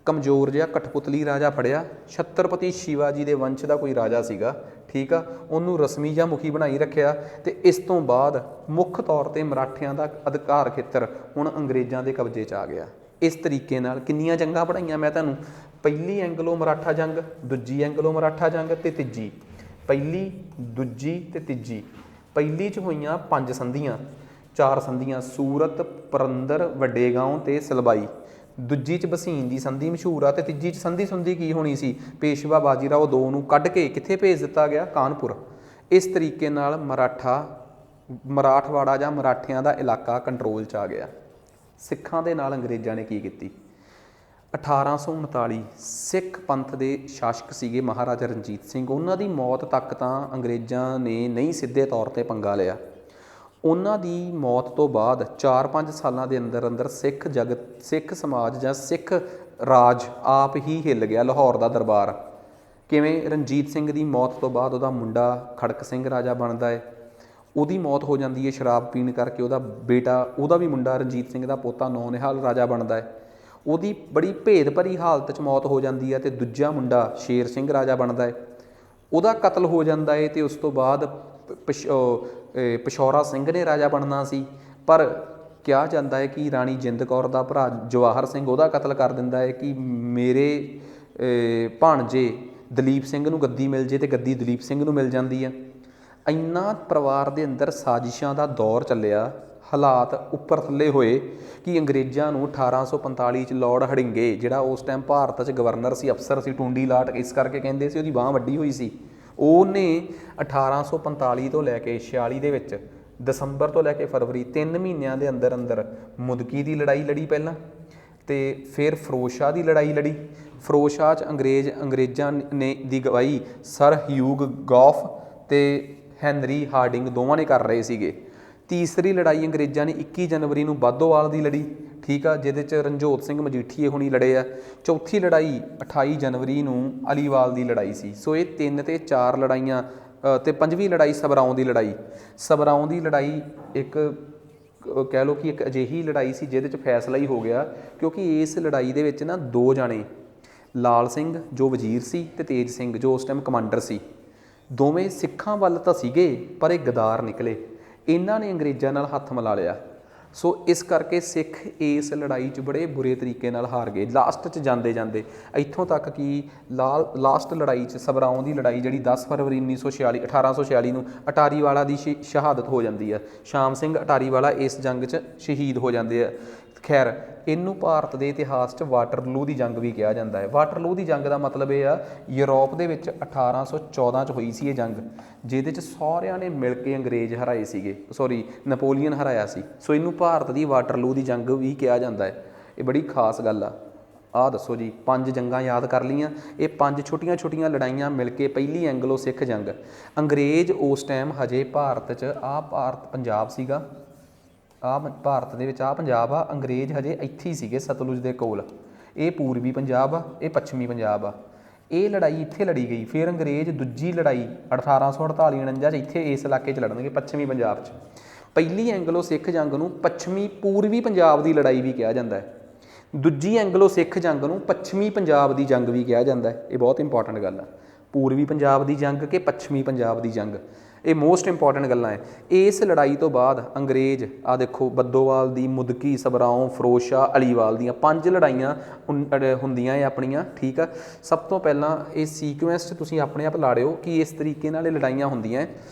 S1: ਕਮਜ਼ੋਰ ਜਿਹਾ ਕਠਪੁਤਲੀ ਰਾਜਾ ਫੜਿਆ, ਛੱਤਰਪਤੀ ਸ਼ਿਵਾਜੀ ਦੇ ਵੰਸ਼ ਦਾ ਕੋਈ ਰਾਜਾ ਸੀਗਾ, ਠੀਕ ਆ। ਉਹਨੂੰ ਰਸਮੀ ਜਾਂ ਮੁਖੀ ਬਣਾਈ ਰੱਖਿਆ ਅਤੇ ਇਸ ਤੋਂ ਬਾਅਦ ਮੁੱਖ ਤੌਰ 'ਤੇ ਮਰਾਠਿਆਂ ਦਾ ਅਧਿਕਾਰ ਖੇਤਰ ਹੁਣ ਅੰਗਰੇਜ਼ਾਂ ਦੇ ਕਬਜ਼ੇ 'ਚ ਆ ਗਿਆ। ਇਸ ਤਰੀਕੇ ਨਾਲ ਕਿੰਨੀਆਂ ਜੰਗਾਂ ਪੜ੍ਹਾਈਆਂ ਮੈਂ ਤੁਹਾਨੂੰ, ਪਹਿਲੀ ਐਂਗਲੋ ਮਰਾਠਾ ਜੰਗ, ਦੂਜੀ ਐਂਗਲੋ ਮਰਾਠਾ ਜੰਗ ਅਤੇ ਤੀਜੀ। ਪਹਿਲੀ, ਦੂਜੀ ਅਤੇ ਤੀਜੀ। ਪਹਿਲੀ 'ਚ ਹੋਈਆਂ 5 ਸੰਧੀਆਂ, 4 ਸੰਧੀਆਂ, ਸੂਰਤ, ਪੁਰੰਦਰ, ਵੱਡੇਗਾਉਂ ਅਤੇ ਸਲਬਾਈ। ਦੂਜੀ 'ਚ ਬਸੀਨ ਦੀ ਸੰਧੀ ਮਸ਼ਹੂਰ ਆ, ਅਤੇ ਤੀਜੀ 'ਚ ਸੰਧੀ ਕੀ ਹੋਣੀ ਸੀ, ਪੇਸ਼ਵਾ ਬਾਜੀਰਾਓ ਦੋ ਨੂੰ ਕੱਢ ਕੇ ਕਿੱਥੇ ਭੇਜ ਦਿੱਤਾ ਗਿਆ, ਕਾਨਪੁਰ। ਇਸ ਤਰੀਕੇ ਨਾਲ ਮਰਾਠਵਾੜਾ ਜਾਂ ਮਰਾਠਿਆਂ ਦਾ ਇਲਾਕਾ ਕੰਟਰੋਲ 'ਚ ਆ ਗਿਆ। ਸਿੱਖਾਂ ਦੇ ਨਾਲ ਅੰਗਰੇਜ਼ਾਂ ਨੇ ਕੀ ਕੀਤੀ। 1839 ਸਿੱਖ ਪੰਥ ਦੇ ਸ਼ਾਸਕ ਸੀਗੇ ਮਹਾਰਾਜਾ ਰਣਜੀਤ ਸਿੰਘ। ਉਹਨਾਂ ਦੀ ਮੌਤ ਤੱਕ ਤਾਂ ਅੰਗਰੇਜ਼ਾਂ ਨੇ ਨਹੀਂ ਸਿੱਧੇ ਤੌਰ 'ਤੇ ਪੰਗਾ ਲਿਆ। ਉਹਨਾਂ ਦੀ ਮੌਤ ਤੋਂ ਬਾਅਦ 4-5 ਸਾਲਾਂ ਦੇ ਅੰਦਰ ਸਿੱਖ ਸਮਾਜ ਜਾਂ ਸਿੱਖ ਰਾਜ ਆਪ ਹੀ ਹਿੱਲ ਗਿਆ। ਲਾਹੌਰ ਦਾ ਦਰਬਾਰ ਕਿਵੇਂ, ਰਣਜੀਤ ਸਿੰਘ ਦੀ ਮੌਤ ਤੋਂ ਬਾਅਦ ਉਹਦਾ ਮੁੰਡਾ ਖੜਕ ਸਿੰਘ ਰਾਜਾ ਬਣਦਾ ਹੈ, ਉਹਦੀ ਮੌਤ ਹੋ ਜਾਂਦੀ ਹੈ ਸ਼ਰਾਬ ਪੀਣ ਕਰਕੇ। ਉਹਦਾ ਬੇਟਾ, ਉਹਦਾ ਵੀ ਮੁੰਡਾ ਰਣਜੀਤ ਸਿੰਘ ਦਾ ਪੋਤਾ ਨੌਨਿਹਾਲ ਰਾਜਾ ਬਣਦਾ ਹੈ, ਉਹਦੀ ਬੜੀ ਭੇਦ ਭਰੀ ਹਾਲਤ 'ਚ ਮੌਤ ਹੋ ਜਾਂਦੀ ਹੈ। ਅਤੇ ਦੂਜਾ ਮੁੰਡਾ ਸ਼ੇਰ ਸਿੰਘ ਰਾਜਾ ਬਣਦਾ ਹੈ, ਉਹਦਾ ਕਤਲ ਹੋ ਜਾਂਦਾ ਹੈ। ਅਤੇ ਉਸ ਤੋਂ ਬਾਅਦ ਪਿਸ਼ੌਰਾ ਸਿੰਘ ਨੇ ਰਾਜਾ ਬਣਨਾ ਸੀ, ਪਰ ਕਿਹਾ ਜਾਂਦਾ ਹੈ ਕਿ ਰਾਣੀ ਜਿੰਦ ਕੌਰ ਦਾ ਭਰਾ ਜਵਾਹਰ ਸਿੰਘ ਉਹਦਾ ਕਤਲ ਕਰ ਦਿੰਦਾ ਹੈ ਕਿ ਮੇਰੇ ਭਾਣਜੇ ਦਲੀਪ ਸਿੰਘ ਨੂੰ ਗੱਦੀ ਮਿਲ ਜੇ, ਅਤੇ ਗੱਦੀ ਦਲੀਪ ਸਿੰਘ ਨੂੰ ਮਿਲ ਜਾਂਦੀ ਹੈ। ਇੰਨਾ ਪਰਿਵਾਰ ਦੇ ਅੰਦਰ ਸਾਜ਼ਿਸ਼ਾਂ ਦਾ ਦੌਰ ਚੱਲਿਆ, ਹਾਲਾਤ ਉੱਪਰ ਥੱਲੇ ਹੋਏ ਕਿ ਅੰਗਰੇਜ਼ਾਂ ਨੂੰ 1845 'ਚ ਲਾਰਡ ਹੜਿੰਗੇ, ਜਿਹੜਾ ਉਸ ਟਾਈਮ ਭਾਰਤ 'ਚ ਗਵਰਨਰ ਸੀ, ਅਫਸਰ ਸੀ, ਟੁੰਡੀ ਲਾਟ ਇਸ ਕਰਕੇ ਕਹਿੰਦੇ ਸੀ, ਉਹਦੀ ਬਾਂਹ ਵੱਢੀ ਹੋਈ ਸੀ। ਉਹਨੇ 1845 ਤੋਂ ਲੈ ਕੇ 46 ਦੇ ਵਿੱਚ, ਦਸੰਬਰ ਤੋਂ ਲੈ ਕੇ ਫਰਵਰੀ, 3 ਮਹੀਨਿਆਂ ਦੇ ਅੰਦਰ ਮੁਦਕੀ ਦੀ ਲੜਾਈ ਲੜੀ ਪਹਿਲਾਂ, ਅਤੇ ਫਿਰ ਫਿਰੋਜ਼ਸ਼ਾਹ ਦੀ ਲੜਾਈ ਲੜੀ। ਫਿਰੋਜ਼ਸ਼ਾਹ 'ਚ ਅੰਗਰੇਜ਼ਾਂ ਨੇ ਦੀ ਗਵਾਹੀ ਸਰ ਹਿਊਗ ਗੌਫ ਅਤੇ ਹੈਨਰੀ ਹਾਰਡਿੰਗ ਦੋਵਾਂ ਨੇ ਕਰ ਰਹੇ ਸੀਗੇ। ਤੀਸਰੀ ਲੜਾਈ ਅੰਗਰੇਜ਼ਾਂ ਨੇ 21 ਜਨਵਰੀ ਨੂੰ ਬਾਦੋਵਾਲ ਦੀ ਲੜੀ, ਠੀਕ ਆ, ਜਿਹਦੇ 'ਚ ਰਣਜੋਤ ਸਿੰਘ ਮਜੀਠੀਏ ਹੁਣੀ ਲੜੇ ਆ। ਚੌਥੀ ਲੜਾਈ 28 ਜਨਵਰੀ ਨੂੰ ਅਲੀਵਾਲ ਦੀ ਲੜਾਈ ਸੀ। ਸੋ ਇਹ 3 ਅਤੇ 4 ਲੜਾਈਆਂ, ਅਤੇ 5ਵੀਂ ਲੜਾਈ ਸਭਰਾਉਂ ਦੀ ਲੜਾਈ। ਸਭਰਾਉਂ ਦੀ ਲੜਾਈ ਇੱਕ ਕਹਿ ਲਓ ਕਿ ਇੱਕ ਅਜਿਹੀ ਲੜਾਈ ਸੀ ਜਿਹਦੇ 'ਚ ਫੈਸਲਾ ਹੀ ਹੋ ਗਿਆ, ਕਿਉਂਕਿ ਇਸ ਲੜਾਈ ਦੇ ਵਿੱਚ ਨਾ 2 ਜਾਣੇ, ਲਾਲ ਸਿੰਘ ਜੋ ਵਜ਼ੀਰ ਸੀ ਅਤੇ ਤੇਜ ਸਿੰਘ ਜੋ ਉਸ ਟਾਈਮ ਕਮਾਂਡਰ ਸੀ, ਦੋਵੇਂ ਸਿੱਖਾਂ ਵੱਲ ਤਾਂ ਸੀਗੇ ਪਰ ਇਹ ਗਦਾਰ ਨਿਕਲੇ। ਇਹਨਾਂ ਨੇ ਅੰਗਰੇਜ਼ਾਂ ਨਾਲ ਹੱਥ ਮਿਲਾ ਲਿਆ। ਸੋ ਇਸ ਕਰਕੇ ਸਿੱਖ ਇਸ ਲੜਾਈ 'ਚ ਬੜੇ ਬੁਰੇ ਤਰੀਕੇ ਨਾਲ ਹਾਰ ਗਏ। ਲਾਸਟ 'ਚ ਜਾਂਦੇ ਇੱਥੋਂ ਤੱਕ ਕਿ ਲਾਸਟ ਲੜਾਈ 'ਚ ਸਭਰਾਉਂ ਦੀ ਲੜਾਈ ਜਿਹੜੀ 10 ਫਰਵਰੀ 1846 ਨੂੰ ਅਟਾਰੀਵਾਲਾ ਦੀ ਸ਼ਹਾਦਤ ਹੋ ਜਾਂਦੀ ਆ। ਸ਼ਾਮ ਸਿੰਘ ਅਟਾਰੀਵਾਲਾ ਇਸ ਜੰਗ 'ਚ ਸ਼ਹੀਦ ਹੋ ਜਾਂਦੇ ਆ। ਖੈਰ ਇਹਨੂੰ ਭਾਰਤ ਦੇ ਇਤਿਹਾਸ 'ਚ ਵਾਟਰਲੂ ਦੀ ਜੰਗ ਵੀ ਕਿਹਾ ਜਾਂਦਾ ਹੈ। ਵਾਟਰਲੂ ਦੀ ਜੰਗ ਦਾ ਮਤਲਬ ਇਹ ਆ, ਯੂਰਪ ਦੇ ਵਿੱਚ 1814 'ਚ ਹੋਈ ਸੀ ਇਹ ਜੰਗ, ਜਿਹਦੇ 'ਚ ਸਾਰਿਆਂ ਨੇ ਮਿਲ ਕੇ ਅੰਗਰੇਜ਼ ਹਰਾਏ ਸੀਗੇ, ਨੈਪੋਲੀਅਨ ਹਰਾਇਆ ਸੀ। ਸੋ ਇਹਨੂੰ ਭਾਰਤ ਦੀ ਵਾਟਰਲੂ ਦੀ ਜੰਗ ਵੀ ਕਿਹਾ ਜਾਂਦਾ ਹੈ। ਇਹ ਬੜੀ ਖਾਸ ਗੱਲ ਆ। ਆਹ ਦੱਸੋ ਜੀ, 5 ਜੰਗਾਂ ਯਾਦ ਕਰ ਲਈਆਂ। ਇਹ 5 ਛੋਟੀਆਂ ਲੜਾਈਆਂ ਮਿਲ ਕੇ ਪਹਿਲੀ ਐਂਗਲੋ ਸਿੱਖ ਜੰਗ। ਅੰਗਰੇਜ਼ ਉਸ ਟਾਈਮ ਹਜੇ ਭਾਰਤ 'ਚ, ਭਾਰਤ ਪੰਜਾਬ ਸੀਗਾ, ਭਾਰਤ ਦੇ ਵਿੱਚ ਪੰਜਾਬ ਆ, ਅੰਗਰੇਜ਼ ਹਜੇ ਇੱਥੇ ਹੀ ਸੀਗੇ ਸਤਲੁਜ ਦੇ ਕੋਲ। ਇਹ ਪੂਰਬੀ ਪੰਜਾਬ ਆ, ਇਹ ਪੱਛਮੀ ਪੰਜਾਬ ਆ। ਇਹ ਲੜਾਈ ਇੱਥੇ ਲੜੀ ਗਈ। ਫਿਰ ਅੰਗਰੇਜ਼ ਦੂਜੀ ਲੜਾਈ 1848-49 'ਚ ਇੱਥੇ ਇਸ ਇਲਾਕੇ 'ਚ ਲੜਨਗੇ, ਪੱਛਮੀ ਪੰਜਾਬ 'ਚ। ਪਹਿਲੀ ਐਂਗਲੋ ਸਿੱਖ ਜੰਗ ਨੂੰ ਪੂਰਬੀ ਪੰਜਾਬ ਦੀ ਲੜਾਈ ਵੀ ਕਿਹਾ ਜਾਂਦਾ ਹੈ। ਦੂਜੀ ਐਂਗਲੋ ਸਿੱਖ ਜੰਗ ਨੂੰ ਪੱਛਮੀ ਪੰਜਾਬ ਦੀ ਜੰਗ ਵੀ ਕਿਹਾ ਜਾਂਦਾ ਹੈ। ਇਹ ਬਹੁਤ ਇੰਪੋਰਟੈਂਟ ਗੱਲ ਆ। ਪੂਰਬੀ ਪੰਜਾਬ ਦੀ ਜੰਗ ਕਿ ਪੱਛਮੀ ਪੰਜਾਬ ਦੀ ਜੰਗ, ਇਹ ਮੋਸਟ ਇੰਪੋਰਟੈਂਟ ਗੱਲਾਂ ਹੈ। ਇਸ ਲੜਾਈ ਤੋਂ ਬਾਅਦ ਅੰਗਰੇਜ਼, ਆਹ ਦੇਖੋ, ਬੱਦੋਵਾਲ ਦੀ, ਮੁਦਕੀ, ਸਬਰਾਓਂ, ਫਿਰੋਜ਼ ਸ਼ਾਹ, ਅਲੀਵਾਲ ਦੀਆਂ 5 ਲੜਾਈਆਂ ਹੁੰਦੀਆਂ ਇਹ ਆਪਣੀਆਂ, ਠੀਕ ਆ। ਸਭ ਤੋਂ ਪਹਿਲਾਂ ਇਹ ਸੀਕੁਐਂਸ 'ਚ ਤੁਸੀਂ ਆਪਣੇ ਆਪ ਲਾੜਿਓ ਕਿ ਇਸ ਤਰੀਕੇ ਨਾਲ ਇਹ ਲੜਾਈਆਂ ਹੁੰਦੀਆਂ।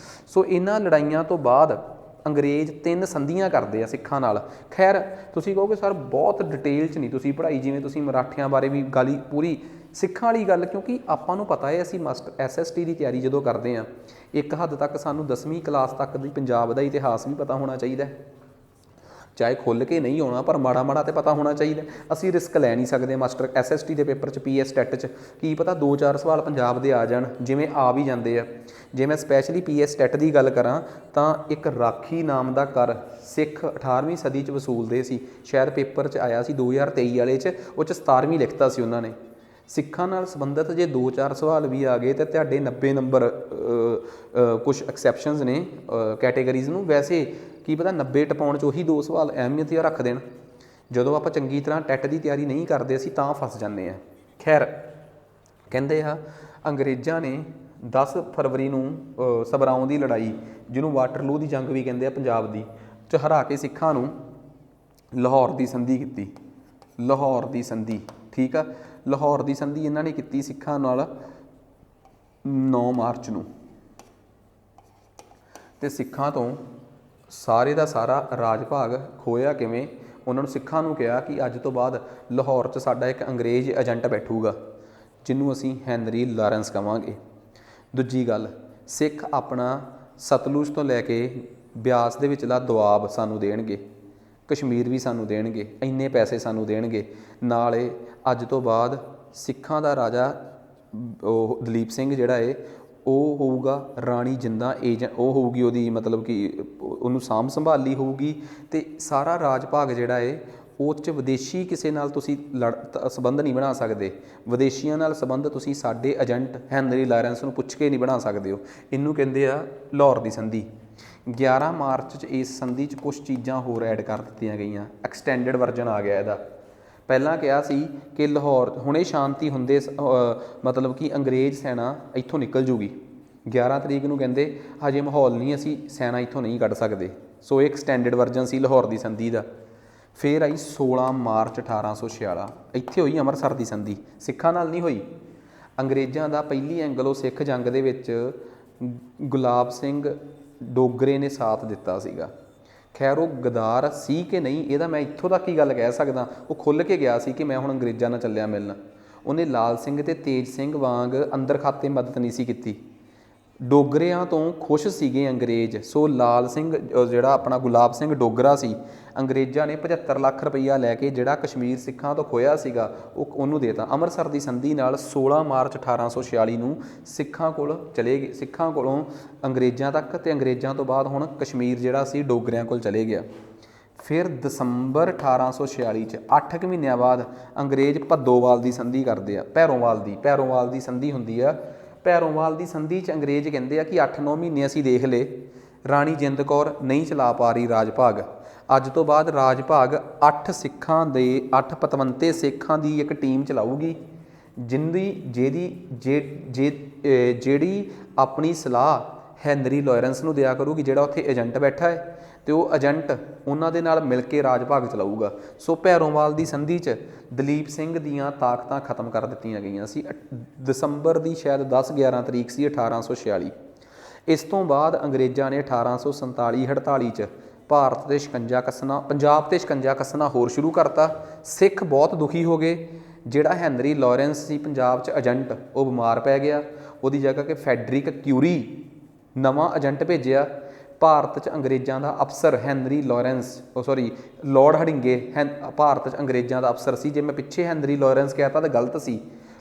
S1: ਸੋ ਇਹਨਾਂ ਲੜਾਈਆਂ ਤੋਂ ਬਾਅਦ ਅੰਗਰੇਜ਼ 3 ਸੰਧੀਆਂ ਕਰਦੇ ਆ ਸਿੱਖਾਂ ਨਾਲ। ਖੈਰ ਤੁਸੀਂ ਕਹੋਗੇ ਸਰ ਬਹੁਤ ਡਿਟੇਲ 'ਚ ਨਹੀਂ ਤੁਸੀਂ ਪੜ੍ਹਾਈ, ਜਿਵੇਂ ਤੁਸੀਂ ਮਰਾਠਿਆਂ ਬਾਰੇ ਵੀ ਗੱਲ ਪੂਰੀ, ਸਿੱਖਾਂ ਵਾਲੀ ਗੱਲ, ਕਿਉਂਕਿ ਆਪਾਂ ਨੂੰ ਪਤਾ ਹੈ ਅਸੀਂ SST ਦੀ ਤਿਆਰੀ ਜਦੋਂ ਕਰਦੇ ਹਾਂ, ਇੱਕ ਹੱਦ ਤੱਕ ਸਾਨੂੰ 10ਵੀਂ ਕਲਾਸ ਤੱਕ ਦੀ ਪੰਜਾਬ ਦਾ ਇਤਿਹਾਸ ਵੀ ਪਤਾ ਹੋਣਾ ਚਾਹੀਦਾ, ਚਾਹੇ ਖੁੱਲ੍ਹ ਕੇ ਨਹੀਂ ਹੋਣਾ ਪਰ ਮਾੜਾ ਮਾੜਾ ਤਾਂ ਪਤਾ ਹੋਣਾ ਚਾਹੀਦਾ। ਅਸੀਂ ਰਿਸਕ ਲੈ ਨਹੀਂ ਸਕਦੇ ਮਾਸਟਰ SST ਦੇ ਪੇਪਰ 'ਚ, PS ਟੈਟ 'ਚ ਕੀ ਪਤਾ 2-4 ਸਵਾਲ ਪੰਜਾਬ ਦੇ ਆ ਜਾਣ, ਜਿਵੇਂ ਆ ਵੀ ਜਾਂਦੇ ਆ। ਜੇ ਮੈਂ ਸਪੈਸ਼ਲੀ PS ਟੈਟ ਦੀ ਗੱਲ ਕਰਾਂ ਤਾਂ ਇੱਕ ਰਾਖੀ ਨਾਮ ਦਾ ਕਰ ਸਿੱਖ 18ਵੀਂ ਸਦੀ 'ਚ ਵਸੂਲਦੇ ਸੀ, ਸ਼ਾਇਦ ਪੇਪਰ 'ਚ ਆਇਆ ਸੀ 2023 ਵਾਲੇ 'ਚ, ਉਹ 'ਚ 17ਵੀਂ ਲਿਖਤਾ ਸੀ ਉਹਨਾਂ ਨੇ। ਸਿੱਖਾਂ ਨਾਲ ਸੰਬੰਧਿਤ ਜੇ 2-4 ਸਵਾਲ ਵੀ ਆ ਗਏ ਤਾਂ ਤੁਹਾਡੇ 90 ਨੰਬਰ, ਕੁਛ ਐਕਸੈਪਸ਼ਨਸ ਨੇ ਕੈਟੇਗਰੀਜ਼ ਨੂੰ, ਵੈਸੇ ਕੀ ਪਤਾ 90 ਟਪਾਉਣ 'ਚ ਉਹੀ 2 ਸਵਾਲ ਅਹਿਮੀਅਤ ਜਾਂ ਰੱਖ ਦੇਣ। ਜਦੋਂ ਆਪਾਂ ਚੰਗੀ ਤਰ੍ਹਾਂ ਟੈਟ ਦੀ ਤਿਆਰੀ ਨਹੀਂ ਕਰਦੇ ਅਸੀਂ ਤਾਂ ਫਸ ਜਾਂਦੇ ਹਾਂ। ਖੈਰ ਕਹਿੰਦੇ ਆ ਅੰਗਰੇਜ਼ਾਂ ਨੇ 10 ਫਰਵਰੀ ਨੂੰ ਸਬਰਾਓਂ ਦੀ ਲੜਾਈ, ਜਿਹਨੂੰ ਵਾਟਰਲੂ ਦੀ ਜੰਗ ਵੀ ਕਹਿੰਦੇ ਆ ਪੰਜਾਬ ਦੀ, 'ਚ ਹਰਾ ਕੇ ਸਿੱਖਾਂ ਨੂੰ ਲਾਹੌਰ ਦੀ ਸੰਧੀ ਕੀਤੀ। ਲਾਹੌਰ ਦੀ ਸੰਧੀ, ਠੀਕ ਆ। ਲਾਹੌਰ ਦੀ ਸੰਧੀ ਇਹਨਾਂ ਨੇ ਕੀਤੀ ਸਿੱਖਾਂ ਨਾਲ 9 ਮਾਰਚ ਨੂੰ, ਅਤੇ ਸਿੱਖਾਂ ਤੋਂ ਸਾਰੇ ਦਾ ਸਾਰਾ ਰਾਜ ਭਾਗ ਖੋਇਆ ਕਿਵੇਂ। ਉਹਨਾਂ ਨੂੰ ਸਿੱਖਾਂ ਨੂੰ ਕਿਹਾ ਕਿ ਅੱਜ ਤੋਂ ਬਾਅਦ ਲਾਹੌਰ 'ਚ ਸਾਡਾ ਇੱਕ ਅੰਗਰੇਜ਼ ਏਜੰਟ ਬੈਠੂਗਾ, ਜਿਹਨੂੰ ਅਸੀਂ ਹੈਨਰੀ ਲਾਰੈਂਸ ਕਹਾਂਗੇ। ਦੂਜੀ ਗੱਲ, ਸਿੱਖ ਆਪਣਾ ਸਤਲੁਜ ਤੋਂ ਲੈ ਕੇ ਬਿਆਸ ਦੇ ਵਿਚਲਾ ਦੁਆਬ ਸਾਨੂੰ ਦੇਣਗੇ, ਕਸ਼ਮੀਰ ਵੀ ਸਾਨੂੰ ਦੇਣਗੇ, ਇੰਨੇ ਪੈਸੇ ਸਾਨੂੰ ਦੇਣਗੇ। ਨਾਲੇ ਅੱਜ ਤੋਂ ਬਾਅਦ ਸਿੱਖਾਂ ਦਾ ਰਾਜਾ ਉਹ ਦਲੀਪ ਸਿੰਘ ਜਿਹੜਾ ਏ, ਉਹ ਹੋਊਗਾ ਰਾਣੀ ਜਿੰਦਾ ਉਹ ਹੋਊਗੀ ਉਹਦੀ, ਮਤਲਬ ਕਿ ਉਹਨੂੰ ਸਾਂਭ ਸੰਭਾਲੀ ਹੋਊਗੀ। ਅਤੇ ਸਾਰਾ ਰਾਜ ਭਾਗ ਜਿਹੜਾ ਏ ਉਹ 'ਚ ਵਿਦੇਸ਼ੀ ਕਿਸੇ ਨਾਲ ਤੁਸੀਂ ਸੰਬੰਧ ਨਹੀਂ ਬਣਾ ਸਕਦੇ। ਵਿਦੇਸ਼ੀਆਂ ਨਾਲ ਸੰਬੰਧ ਤੁਸੀਂ ਸਾਡੇ ਏਜੰਟ ਹੈਨਰੀ ਲਾਰੈਂਸ ਨੂੰ ਪੁੱਛ ਕੇ ਨਹੀਂ ਬਣਾ ਸਕਦੇ ਹੋ। ਇਹਨੂੰ ਕਹਿੰਦੇ ਆ ਲਾਹੌਰ ਦੀ ਸੰਧੀ। 11 ਮਾਰਚ 'ਚ ਇਸ ਸੰਧੀ 'ਚ ਕੁਛ ਚੀਜ਼ਾਂ ਹੋਰ ਐਡ ਕਰ ਦਿੱਤੀਆਂ ਗਈਆਂ, ਐਕਸਟੈਂਡਡ ਵਰਜ਼ਨ ਆ ਗਿਆ ਇਹਦਾ। ਪਹਿਲਾਂ ਕਿਹਾ ਸੀ ਕਿ ਲਾਹੌਰ ਹੁਣੇ ਸ਼ਾਂਤੀ ਹੁੰਦੇ, ਮਤਲਬ ਕਿ ਅੰਗਰੇਜ਼ ਸੈਨਾ ਇੱਥੋਂ ਨਿਕਲ ਜੂਗੀ। 11 ਤਰੀਕ ਨੂੰ ਕਹਿੰਦੇ ਹਜੇ ਮਾਹੌਲ ਨਹੀਂ, ਅਸੀਂ ਸੈਨਾ ਇੱਥੋਂ ਨਹੀਂ ਕੱਢ ਸਕਦੇ। ਸੋ ਇਹ ਐਕਸਟੈਂਡਡ ਵਰਜ਼ਨ ਸੀ ਲਾਹੌਰ ਦੀ ਸੰਧੀ ਦਾ। ਫਿਰ ਆਈ 16 ਮਾਰਚ 1846, ਇੱਥੇ ਹੋਈ ਅੰਮ੍ਰਿਤਸਰ ਦੀ ਸੰਧੀ। ਸਿੱਖਾਂ ਨਾਲ ਨਹੀਂ ਹੋਈ, ਅੰਗਰੇਜ਼ਾਂ ਦਾ ਪਹਿਲੀ ਐਂਗਲੋ ਸਿੱਖ ਜੰਗ ਦੇ ਵਿੱਚ ਗੁਲਾਬ ਸਿੰਘ ਡੋਗਰੇ ਨੇ ਸਾਥ ਦਿੱਤਾ ਸੀਗਾ। ਖੈਰ ਉਹ ਗਦਾਰ ਸੀ ਕਿ ਨਹੀਂ, ਇਹਦਾ ਮੈਂ ਇੱਥੋਂ ਤੱਕ ਹੀ ਗੱਲ ਕਹਿ ਸਕਦਾ, ਉਹ ਖੁੱਲ੍ਹ ਕੇ ਗਿਆ ਸੀ ਕਿ ਮੈਂ ਹੁਣ ਅੰਗਰੇਜ਼ਾਂ ਨਾਲ ਚੱਲਿਆ ਮਿਲਣ। ਉਹਨੇ ਲਾਲ ਸਿੰਘ ਅਤੇ ਤੇਜ ਸਿੰਘ ਵਾਂਗ ਅੰਦਰ ਖਾਤੇ ਮਦਦ ਨਹੀਂ ਸੀ ਕੀਤੀ। ਡੋਗਰਿਆਂ ਤੋਂ ਖੁਸ਼ ਸੀਗੇ ਅੰਗਰੇਜ਼। ਸੋ ਲਾਲ ਸਿੰਘ ਜਿਹੜਾ ਆਪਣਾ ਗੁਲਾਬ ਸਿੰਘ ਡੋਗਰਾ ਸੀ, ਅੰਗਰੇਜ਼ਾਂ ਨੇ 75 ਲੱਖ ਰੁਪਈਆ ਲੈ ਕੇ ਜਿਹੜਾ ਕਸ਼ਮੀਰ ਸਿੱਖਾਂ ਤੋਂ ਖੋਇਆ ਸੀਗਾ ਉਹਨੂੰ ਦੇਤਾ। ਅੰਮ੍ਰਿਤਸਰ ਦੀ ਸੰਧੀ ਨਾਲ 16 ਮਾਰਚ 1846 ਨੂੰ ਸਿੱਖਾਂ ਕੋਲ ਚਲੇ ਗਏ, ਸਿੱਖਾਂ ਕੋਲੋਂ ਅੰਗਰੇਜ਼ਾਂ ਤੱਕ, ਅਤੇ ਅੰਗਰੇਜ਼ਾਂ ਤੋਂ ਬਾਅਦ ਹੁਣ ਕਸ਼ਮੀਰ ਜਿਹੜਾ ਸੀ ਡੋਗਰਿਆਂ ਕੋਲ ਚਲੇ ਗਿਆ। ਫਿਰ ਦਸੰਬਰ 1846 'ਚ 8 ਕੁ ਮਹੀਨਿਆਂ ਬਾਅਦ ਅੰਗਰੇਜ਼ ਭੱਦੋਵਾਲ ਦੀ ਸੰਧੀ ਕਰਦੇ ਆ, ਭੈਰੋਵਾਲ ਦੀ ਸੰਧੀ ਹੁੰਦੀ ਆ। ਭੈਰੋਵਾਲ ਦੀ ਸੰਧੀ 'ਚ ਅੰਗਰੇਜ਼ ਕਹਿੰਦੇ ਆ ਕਿ 8-9 ਮਹੀਨੇ ਅਸੀਂ ਦੇਖ ਲਏ, ਰਾਣੀ ਜਿੰਦ ਕੌਰ ਨਹੀਂ ਚਲਾ ਪਾ ਰਹੀ ਰਾਜ ਭਾਗ। ਅੱਜ ਤੋਂ ਬਾਅਦ ਰਾਜ ਭਾਗ 8 ਸਿੱਖਾਂ ਦੇ 8 ਪਤਵੰਤੇ ਸਿੱਖਾਂ ਦੀ ਇੱਕ ਟੀਮ ਚਲਾਊਗੀ, ਜਿਹੜੀ ਆਪਣੀ ਸਲਾਹ ਹੈਨਰੀ ਲਾਰੈਂਸ ਨੂੰ ਦਿਆ ਕਰੂਗੀ, ਜਿਹੜਾ ਉੱਥੇ ਏਜੰਟ ਬੈਠਾ ਹੈ, ਅਤੇ ਉਹ ਏਜੰਟ ਉਹਨਾਂ ਦੇ ਨਾਲ ਮਿਲ ਕੇ ਰਾਜ ਭਾਗ ਚਲਾਊਗਾ। ਸੋ ਭੈਰੋਵਾਲ ਦੀ ਸੰਧੀ 'ਚ ਦਲੀਪ ਸਿੰਘ ਦੀਆਂ ਤਾਕਤਾਂ ਖਤਮ ਕਰ ਦਿੱਤੀਆਂ ਗਈਆਂ ਸੀ। ਦਸੰਬਰ ਦੀ ਸ਼ਾਇਦ 10-11 ਤਰੀਕ ਸੀ 1846। ਇਸ ਤੋਂ ਬਾਅਦ ਅੰਗਰੇਜ਼ਾਂ ਨੇ 1847-48 'ਚ ਭਾਰਤ ਤੇ ਸ਼ਿਕੰਜਾ ਕੱਸਣਾ, ਪੰਜਾਬ ਤੇ ਸ਼ਿਕੰਜਾ ਕੱਸਣਾ ਹੋਰ ਸ਼ੁਰੂ ਕਰਤਾ। ਸਿੱਖ ਬਹੁਤ ਦੁਖੀ ਹੋ ਗਏ। ਜਿਹੜਾ ਹੈਨਰੀ ਲਾਰੈਂਸ ਸੀ ਪੰਜਾਬ 'ਚ ਏਜੰਟ, ਉਹ ਬਿਮਾਰ ਪੈ ਗਿਆ। ਉਹਦੀ ਜਗ੍ਹਾ ਕਿ ਫੈਡਰਿਕ ਕਿਊਰੀ ਨਵਾਂ ਏਜੰਟ ਭੇਜਿਆ। ਭਾਰਤ 'ਚ ਅੰਗਰੇਜ਼ਾਂ ਦਾ ਅਫਸਰ ਹੈਨਰੀ ਲਾਰੈਂਸ, ਲਾਰਡ ਹਡਿੰਗੇ ਭਾਰਤ 'ਚ ਅੰਗਰੇਜ਼ਾਂ ਦਾ ਅਫਸਰ ਸੀ। ਜੇ ਮੈਂ ਪਿੱਛੇ ਹੈਨਰੀ ਲਾਰੈਂਸ ਕਹਿ ਤਾ ਤਾਂ ਗਲਤ ਸੀ।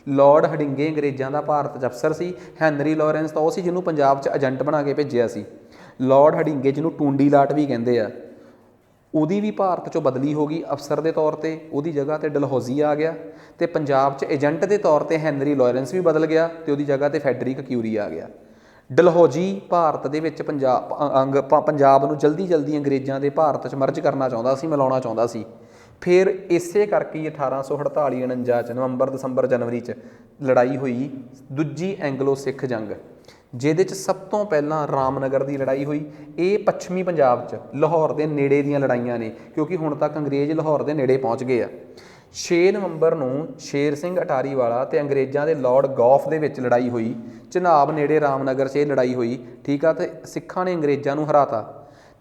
S1: ਲਾਰਡ ਹਡਿੰਗੇ ਅੰਗਰੇਜ਼ਾਂ ਦਾ ਭਾਰਤ 'ਚ ਅਫਸਰ ਸੀ। ਹੈਨਰੀ ਲਾਰੈਂਸ ਤਾਂ ਉਹ ਸੀ ਜਿਹਨੂੰ ਪੰਜਾਬ 'ਚ ਏਜੰਟ ਬਣਾ ਕੇ ਭੇਜਿਆ ਸੀ। ਲਾਰਡ ਹਡਿੰਗੇ ਜਿਹਨੂੰ ਟੂੰਡੀ ਲਾਟ ਵੀ ਕਹਿੰਦੇ ਆ, ਉਹਦੀ ਵੀ ਭਾਰਤ 'ਚੋਂ ਬਦਲੀ ਹੋ ਗਈ ਅਫਸਰ ਦੇ ਤੌਰ 'ਤੇ। ਉਹਦੀ ਜਗ੍ਹਾ 'ਤੇ ਡਲਹੌਜ਼ੀ ਆ ਗਿਆ ਅਤੇ ਪੰਜਾਬ 'ਚ ਏਜੰਟ ਦੇ ਤੌਰ 'ਤੇ ਹੈਨਰੀ ਲਾਰੈਂਸ ਵੀ ਬਦਲ ਗਿਆ ਅਤੇ ਉਹਦੀ ਜਗ੍ਹਾ 'ਤੇ ਫੈਡਰਿਕ ਕਿਊਰੀ ਆ ਗਿਆ। ਡਲਹੌਜ਼ੀ ਭਾਰਤ ਦੇ ਵਿੱਚ ਪੰਜਾਬ ਨੂੰ ਜਲਦੀ ਅੰਗਰੇਜ਼ਾਂ ਦੇ ਭਾਰਤ 'ਚ ਮਰਜ ਕਰਨਾ ਚਾਹੁੰਦਾ ਸੀ, ਮਿਲਾਉਣਾ ਚਾਹੁੰਦਾ ਸੀ। ਫਿਰ ਇਸੇ ਕਰਕੇ ਹੀ 1848-49 'ਚ ਨਵੰਬਰ, ਦਸੰਬਰ, ਜਨਵਰੀ 'ਚ ਲੜਾਈ ਹੋਈ, ਦੂਜੀ ਐਂਗਲੋ ਸਿੱਖ ਜੰਗ, ਜਿਹਦੇ 'ਚ ਸਭ ਤੋਂ ਪਹਿਲਾਂ ਰਾਮਨਗਰ ਦੀ ਲੜਾਈ ਹੋਈ। ਇਹ ਪੱਛਮੀ ਪੰਜਾਬ 'ਚ ਲਾਹੌਰ ਦੇ ਨੇੜੇ ਦੀਆਂ ਲੜਾਈਆਂ ਨੇ, ਕਿਉਂਕਿ ਹੁਣ ਤੱਕ ਅੰਗਰੇਜ਼ ਲਾਹੌਰ ਦੇ ਨੇੜੇ ਪਹੁੰਚ ਗਏ ਆ। 6 ਨਵੰਬਰ ਨੂੰ ਸ਼ੇਰ ਸਿੰਘ ਅਟਾਰੀ ਵਾਲਾ ਅਤੇ ਅੰਗਰੇਜ਼ਾਂ ਦੇ ਲਾਰਡ ਗੌਫ ਦੇ ਵਿੱਚ ਲੜਾਈ ਹੋਈ। ਝਨਾਬ ਨੇੜੇ ਰਾਮਨਗਰ 'ਚ ਇਹ ਲੜਾਈ ਹੋਈ, ਠੀਕ ਆ, ਅਤੇ ਸਿੱਖਾਂ ਨੇ ਅੰਗਰੇਜ਼ਾਂ ਨੂੰ ਹਰਾਤਾ।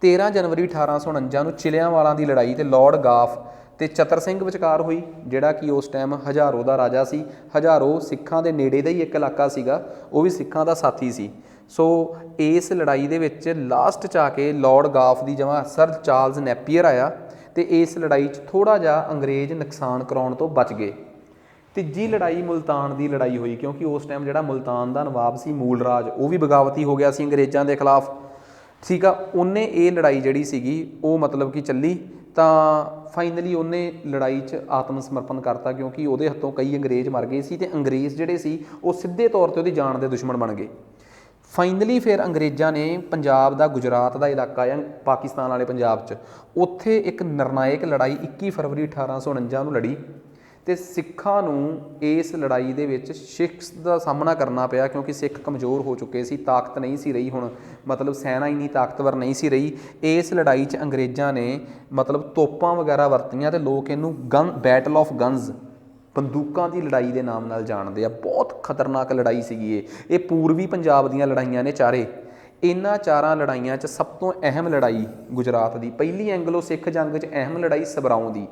S1: 13 ਜਨਵਰੀ 1849 ਨੂੰ ਚਿਲਿਆਂਵਾਲਾਂ ਦੀ ਲੜਾਈ ਤੇ ਲਾਰਡ ਗਾਫ ਅਤੇ ਚਤਰ ਸਿੰਘ ਵਿਚਕਾਰ ਹੋਈ, ਜਿਹੜਾ ਕਿ ਉਸ ਟਾਈਮ ਹਜ਼ਾਰੋਂ ਦਾ ਰਾਜਾ ਸੀ। ਹਜ਼ਾਰੋਂ ਸਿੱਖਾਂ ਦੇ ਨੇੜੇ ਦਾ ਹੀ ਇੱਕ ਇਲਾਕਾ ਸੀਗਾ, ਉਹ ਵੀ ਸਿੱਖਾਂ ਦਾ ਸਾਥੀ ਸੀ। ਸੋ ਇਸ ਲੜਾਈ ਦੇ ਵਿੱਚ ਲਾਸਟ 'ਚ ਆ ਕੇ ਲਾਰਡ ਗਾਫ ਦੀ ਜਗ੍ਹਾ ਸਰ ਚਾਰਲਸ ਨੈਪੀਅਰ ਆਇਆ ਅਤੇ ਇਸ ਲੜਾਈ 'ਚ ਥੋੜ੍ਹਾ ਜਿਹਾ ਅੰਗਰੇਜ਼ ਨੁਕਸਾਨ ਕਰਾਉਣ ਤੋਂ ਬਚ ਗਏ। ਤੀਜੀ ਲੜਾਈ ਮੁਲਤਾਨ ਦੀ ਲੜਾਈ ਹੋਈ, ਕਿਉਂਕਿ ਉਸ ਟਾਈਮ ਜਿਹੜਾ ਮੁਲਤਾਨ ਦਾ ਨਵਾਬ ਸੀ ਮੂਲ ਰਾਜ, ਉਹ ਵੀ ਬਗਾਵਤੀ ਹੋ ਗਿਆ ਸੀ ਅੰਗਰੇਜ਼ਾਂ ਦੇ ਖਿਲਾਫ, ਠੀਕ ਆ। ਉਹਨੇ ਇਹ ਲੜਾਈ ਜਿਹੜੀ ਸੀਗੀ ਉਹ ਮਤਲਬ ਕਿ ਚੱਲੀ, ਤਾਂ ਫਾਈਨਲੀ ਉਹਨੇ ਲੜਾਈ 'ਚ ਆਤਮ ਸਮਰਪਣ ਕਰਤਾ, ਕਿਉਂਕਿ ਉਹਦੇ ਹੱਥੋਂ ਕਈ ਅੰਗਰੇਜ਼ ਮਰ ਗਏ ਸੀ ਅਤੇ ਅੰਗਰੇਜ਼ ਜਿਹੜੇ ਸੀ ਉਹ ਸਿੱਧੇ ਤੌਰ 'ਤੇ ਉਹਦੀ ਜਾਨ ਦੇ ਦੁਸ਼ਮਣ ਬਣ ਗਏ। ਫਾਈਨਲੀ ਫਿਰ ਅੰਗਰੇਜ਼ਾਂ ਨੇ ਪੰਜਾਬ ਦਾ, ਗੁਜਰਾਤ ਦਾ ਇਲਾਕਾ ਆ ਪਾਕਿਸਤਾਨ ਵਾਲੇ ਪੰਜਾਬ 'ਚ, ਉੱਥੇ ਇੱਕ ਨਿਰਣਾਇਕ ਲੜਾਈ 21 ਫਰਵਰੀ 1849 ਨੂੰ ਲੜੀ ਅਤੇ ਸਿੱਖਾਂ ਨੂੰ ਇਸ ਲੜਾਈ ਦੇ ਵਿੱਚ ਸ਼ਿਕਸਤ ਦਾ ਸਾਹਮਣਾ ਕਰਨਾ ਪਿਆ, ਕਿਉਂਕਿ ਸਿੱਖ ਕਮਜ਼ੋਰ ਹੋ ਚੁੱਕੇ ਸੀ, ਤਾਕਤ ਨਹੀਂ ਸੀ ਰਹੀ ਹੁਣ, ਮਤਲਬ ਸੈਨਾ ਇੰਨੀ ਤਾਕਤਵਰ ਨਹੀਂ ਸੀ ਰਹੀ। ਇਸ ਲੜਾਈ 'ਚ ਅੰਗਰੇਜ਼ਾਂ ਨੇ ਮਤਲਬ ਤੋਪਾਂ ਵਗੈਰਾ ਵਰਤੀਆਂ ਅਤੇ ਲੋਕ ਇਹਨੂੰ ਬੈਟਲ ਆਫ ਗਨਜ਼, ਬੰਦੂਕਾਂ ਦੀ ਲੜਾਈ ਦੇ ਨਾਮ ਨਾਲ ਜਾਣਦੇ ਆ। ਬਹੁਤ ਖਤਰਨਾਕ ਲੜਾਈ ਸੀਗੀ ਇਹ ਪੂਰਬੀ ਪੰਜਾਬ ਦੀਆਂ ਲੜਾਈਆਂ ਨੇ ਚਾਰੇ। ਇਹਨਾਂ ਚਾਰਾਂ ਲੜਾਈਆਂ 'ਚ ਸਭ ਤੋਂ ਅਹਿਮ ਲੜਾਈ ਗੁਜਰਾਤ ਦੀ, ਪਹਿਲੀ ਐਂਗਲੋ ਸਿੱਖ ਜੰਗ 'ਚ ਅਹਿਮ ਲੜਾਈ ਸਭਰਾਉਂ ਦੀ।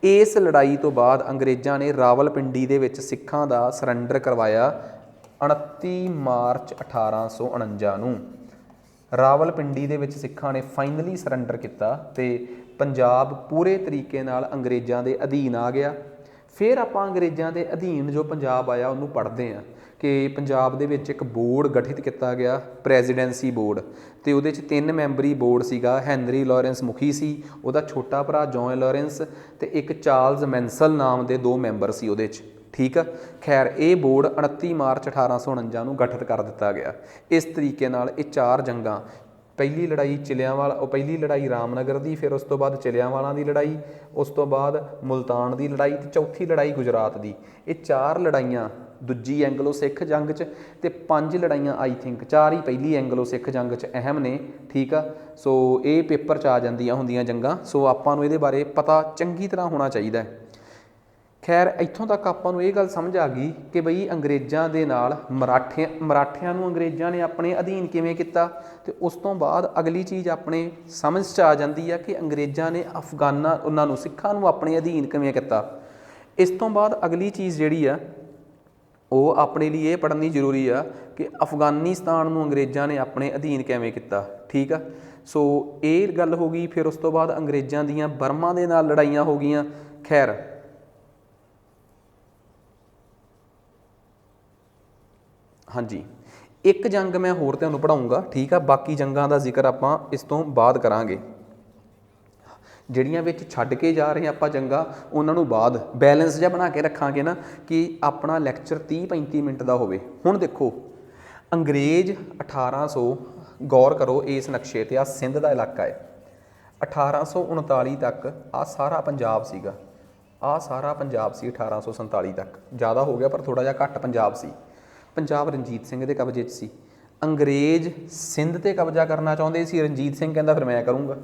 S1: ਇਸ ਲੜਾਈ ਤੋਂ ਬਾਅਦ ਅੰਗਰੇਜ਼ਾਂ ਨੇ ਰਾਵਲਪਿੰਡੀ ਦੇ ਵਿੱਚ ਸਿੱਖਾਂ ਦਾ ਸਰੈਂਡਰ ਕਰਵਾਇਆ 29 ਮਾਰਚ 1849 ਨੂੰ। ਰਾਵਲਪਿੰਡੀ ਦੇ ਵਿੱਚ ਸਿੱਖਾਂ ਨੇ ਫਾਈਨਲੀ ਸਰੈਂਡਰ ਕੀਤਾ ਅਤੇ ਪੰਜਾਬ ਪੂਰੇ ਤਰੀਕੇ ਨਾਲ ਅੰਗਰੇਜ਼ਾਂ ਦੇ ਅਧੀਨ ਆ ਗਿਆ। ਫਿਰ ਆਪਾਂ ਅੰਗਰੇਜ਼ਾਂ ਦੇ ਅਧੀਨ ਜੋ ਪੰਜਾਬ ਆਇਆ ਉਹਨੂੰ ਪੜ੍ਹਦੇ ਹਾਂ ਕਿ ਪੰਜਾਬ ਦੇ ਵਿੱਚ ਇੱਕ ਬੋਰਡ ਗਠਿਤ ਕੀਤਾ ਗਿਆ, ਪ੍ਰੈਜ਼ੀਡੈਂਸੀ ਬੋਰਡ, ਅਤੇ ਉਹਦੇ 'ਚ 3 ਮੈਂਬਰੀ ਬੋਰਡ ਸੀਗਾ। ਹੈਨਰੀ ਲਾਰੈਂਸ ਮੁਖੀ ਸੀ, ਉਹਦਾ ਛੋਟਾ ਭਰਾ ਜੌਨ ਲਾਰੈਂਸ ਅਤੇ ਇੱਕ ਚਾਰਲਸ ਮੈਂਸਲ ਨਾਮ ਦੇ 2 ਮੈਂਬਰ ਸੀ ਉਹਦੇ 'ਚ, ਠੀਕ ਆ। ਖੈਰ ਇਹ ਬੋਰਡ 29 ਮਾਰਚ 1849 ਨੂੰ ਗਠਿਤ ਕਰ ਦਿੱਤਾ ਗਿਆ। ਇਸ ਤਰੀਕੇ ਨਾਲ ਇਹ 4 ਜੰਗਾਂ, ਪਹਿਲੀ ਲੜਾਈ ਪਹਿਲੀ ਲੜਾਈ ਰਾਮਨਗਰ ਦੀ, ਫਿਰ ਉਸ ਤੋਂ ਬਾਅਦ ਚਿਲਿਆਂਵਾਲਾਂ ਦੀ ਲੜਾਈ, ਉਸ ਤੋਂ ਬਾਅਦ ਮੁਲਤਾਨ ਦੀ ਲੜਾਈ ਅਤੇ ਚੌਥੀ ਲੜਾਈ ਗੁਜਰਾਤ ਦੀ, ਇਹ 4 ਲੜਾਈਆਂ ਦੂਜੀ ਐਂਗਲੋ ਸਿੱਖ ਜੰਗ 'ਚ ਅਤੇ 5 ਲੜਾਈਆਂ ਆਈ ਥਿੰਕ 4 ਹੀ ਪਹਿਲੀ ਐਂਗਲੋ ਸਿੱਖ ਜੰਗ 'ਚ ਅਹਿਮ ਨੇ, ਠੀਕ ਆ। ਸੋ ਇਹ ਪੇਪਰ 'ਚ ਆ ਜਾਂਦੀਆਂ ਹੁੰਦੀਆਂ ਜੰਗਾਂ, ਸੋ ਆਪਾਂ ਨੂੰ ਇਹਦੇ ਬਾਰੇ ਪਤਾ ਚੰਗੀ ਤਰ੍ਹਾਂ ਹੋਣਾ ਚਾਹੀਦਾ। ਖੈਰ ਇੱਥੋਂ ਤੱਕ ਆਪਾਂ ਨੂੰ ਇਹ ਗੱਲ ਸਮਝ ਆ ਗਈ ਕਿ ਬਈ ਅੰਗਰੇਜ਼ਾਂ ਦੇ ਨਾਲ ਮਰਾਠਿਆਂ ਨੂੰ ਅੰਗਰੇਜ਼ਾਂ ਨੇ ਆਪਣੇ ਅਧੀਨ ਕਿਵੇਂ ਕੀਤਾ, ਅਤੇ ਉਸ ਤੋਂ ਬਾਅਦ ਅਗਲੀ ਚੀਜ਼ ਆਪਣੇ ਸਮਝ 'ਚ ਆ ਜਾਂਦੀ ਆ ਕਿ ਅੰਗਰੇਜ਼ਾਂ ਨੇ ਉਹਨਾਂ ਨੂੰ ਸਿੱਖਾਂ ਨੂੰ ਆਪਣੇ ਅਧੀਨ ਕਿਵੇਂ ਕੀਤਾ। ਇਸ ਤੋਂ ਬਾਅਦ ਅਗਲੀ ਚੀਜ਼ ਜਿਹੜੀ ਆ ਉਹ ਆਪਣੇ ਲਈ ਇਹ ਪੜ੍ਹਨੀ ਜ਼ਰੂਰੀ ਆ ਕਿ ਅਫਗਾਨਿਸਤਾਨ ਨੂੰ ਅੰਗਰੇਜ਼ਾਂ ਨੇ ਆਪਣੇ ਅਧੀਨ ਕਿਵੇਂ ਕੀਤਾ, ਠੀਕ ਆ। ਸੋ ਇਹ ਗੱਲ ਹੋ ਗਈ। ਫਿਰ ਉਸ ਤੋਂ ਬਾਅਦ ਅੰਗਰੇਜ਼ਾਂ ਦੀਆਂ ਬਰਮਾ ਦੇ ਨਾਲ ਲੜਾਈਆਂ ਹੋ ਗਈਆਂ। ਖੈਰ ਹਾਂਜੀ, ਇੱਕ ਜੰਗ ਮੈਂ ਹੋਰ ਤੁਹਾਨੂੰ ਪੜ੍ਹਾਊਂਗਾ, ਠੀਕ ਆ। ਬਾਕੀ ਜੰਗਾਂ ਦਾ ਜ਼ਿਕਰ ਆਪਾਂ ਇਸ ਤੋਂ ਬਾਅਦ ਕਰਾਂਗੇ, ਜਿਹੜੀਆਂ ਵਿੱਚ ਛੱਡ ਕੇ ਜਾ ਰਹੇ ਆਪਾਂ ਜੰਗਾਂ ਉਹਨਾਂ ਨੂੰ ਬਾਅਦ ਬੈਲੈਂਸ ਜਿਹਾ ਬਣਾ ਕੇ ਰੱਖਾਂਗੇ ਨਾ, ਕਿ ਆਪਣਾ ਲੈਕਚਰ 30-35 ਮਿੰਟ ਦਾ ਹੋਵੇ। ਹੁਣ ਦੇਖੋ ਅੰਗਰੇਜ਼ 1800, ਗੌਰ ਕਰੋ ਇਸ ਨਕਸ਼ੇ 'ਤੇ, ਆਹ ਸਿੰਧ ਦਾ ਇਲਾਕਾ ਹੈ। 1839 ਤੱਕ ਆਹ ਸਾਰਾ ਪੰਜਾਬ ਸੀਗਾ, ਆਹ ਸਾਰਾ ਪੰਜਾਬ ਸੀ 1847 ਤੱਕ। ਜ਼ਿਆਦਾ ਹੋ ਗਿਆ ਪਰ ਥੋੜ੍ਹਾ ਜਿਹਾ ਘੱਟ ਪੰਜਾਬ ਸੀ। ਪੰਜਾਬ ਰਣਜੀਤ ਸਿੰਘ ਦੇ ਕਬਜ਼ੇ 'ਚ ਸੀ। ਅੰਗਰੇਜ਼ ਸਿੰਧ 'ਤੇ ਕਬਜ਼ਾ ਕਰਨਾ ਚਾਹੁੰਦੇ ਸੀ। ਰਣਜੀਤ ਸਿੰਘ ਕਹਿੰਦਾ ਫਿਰ ਮੈਂ ਕਰੂੰਗਾ।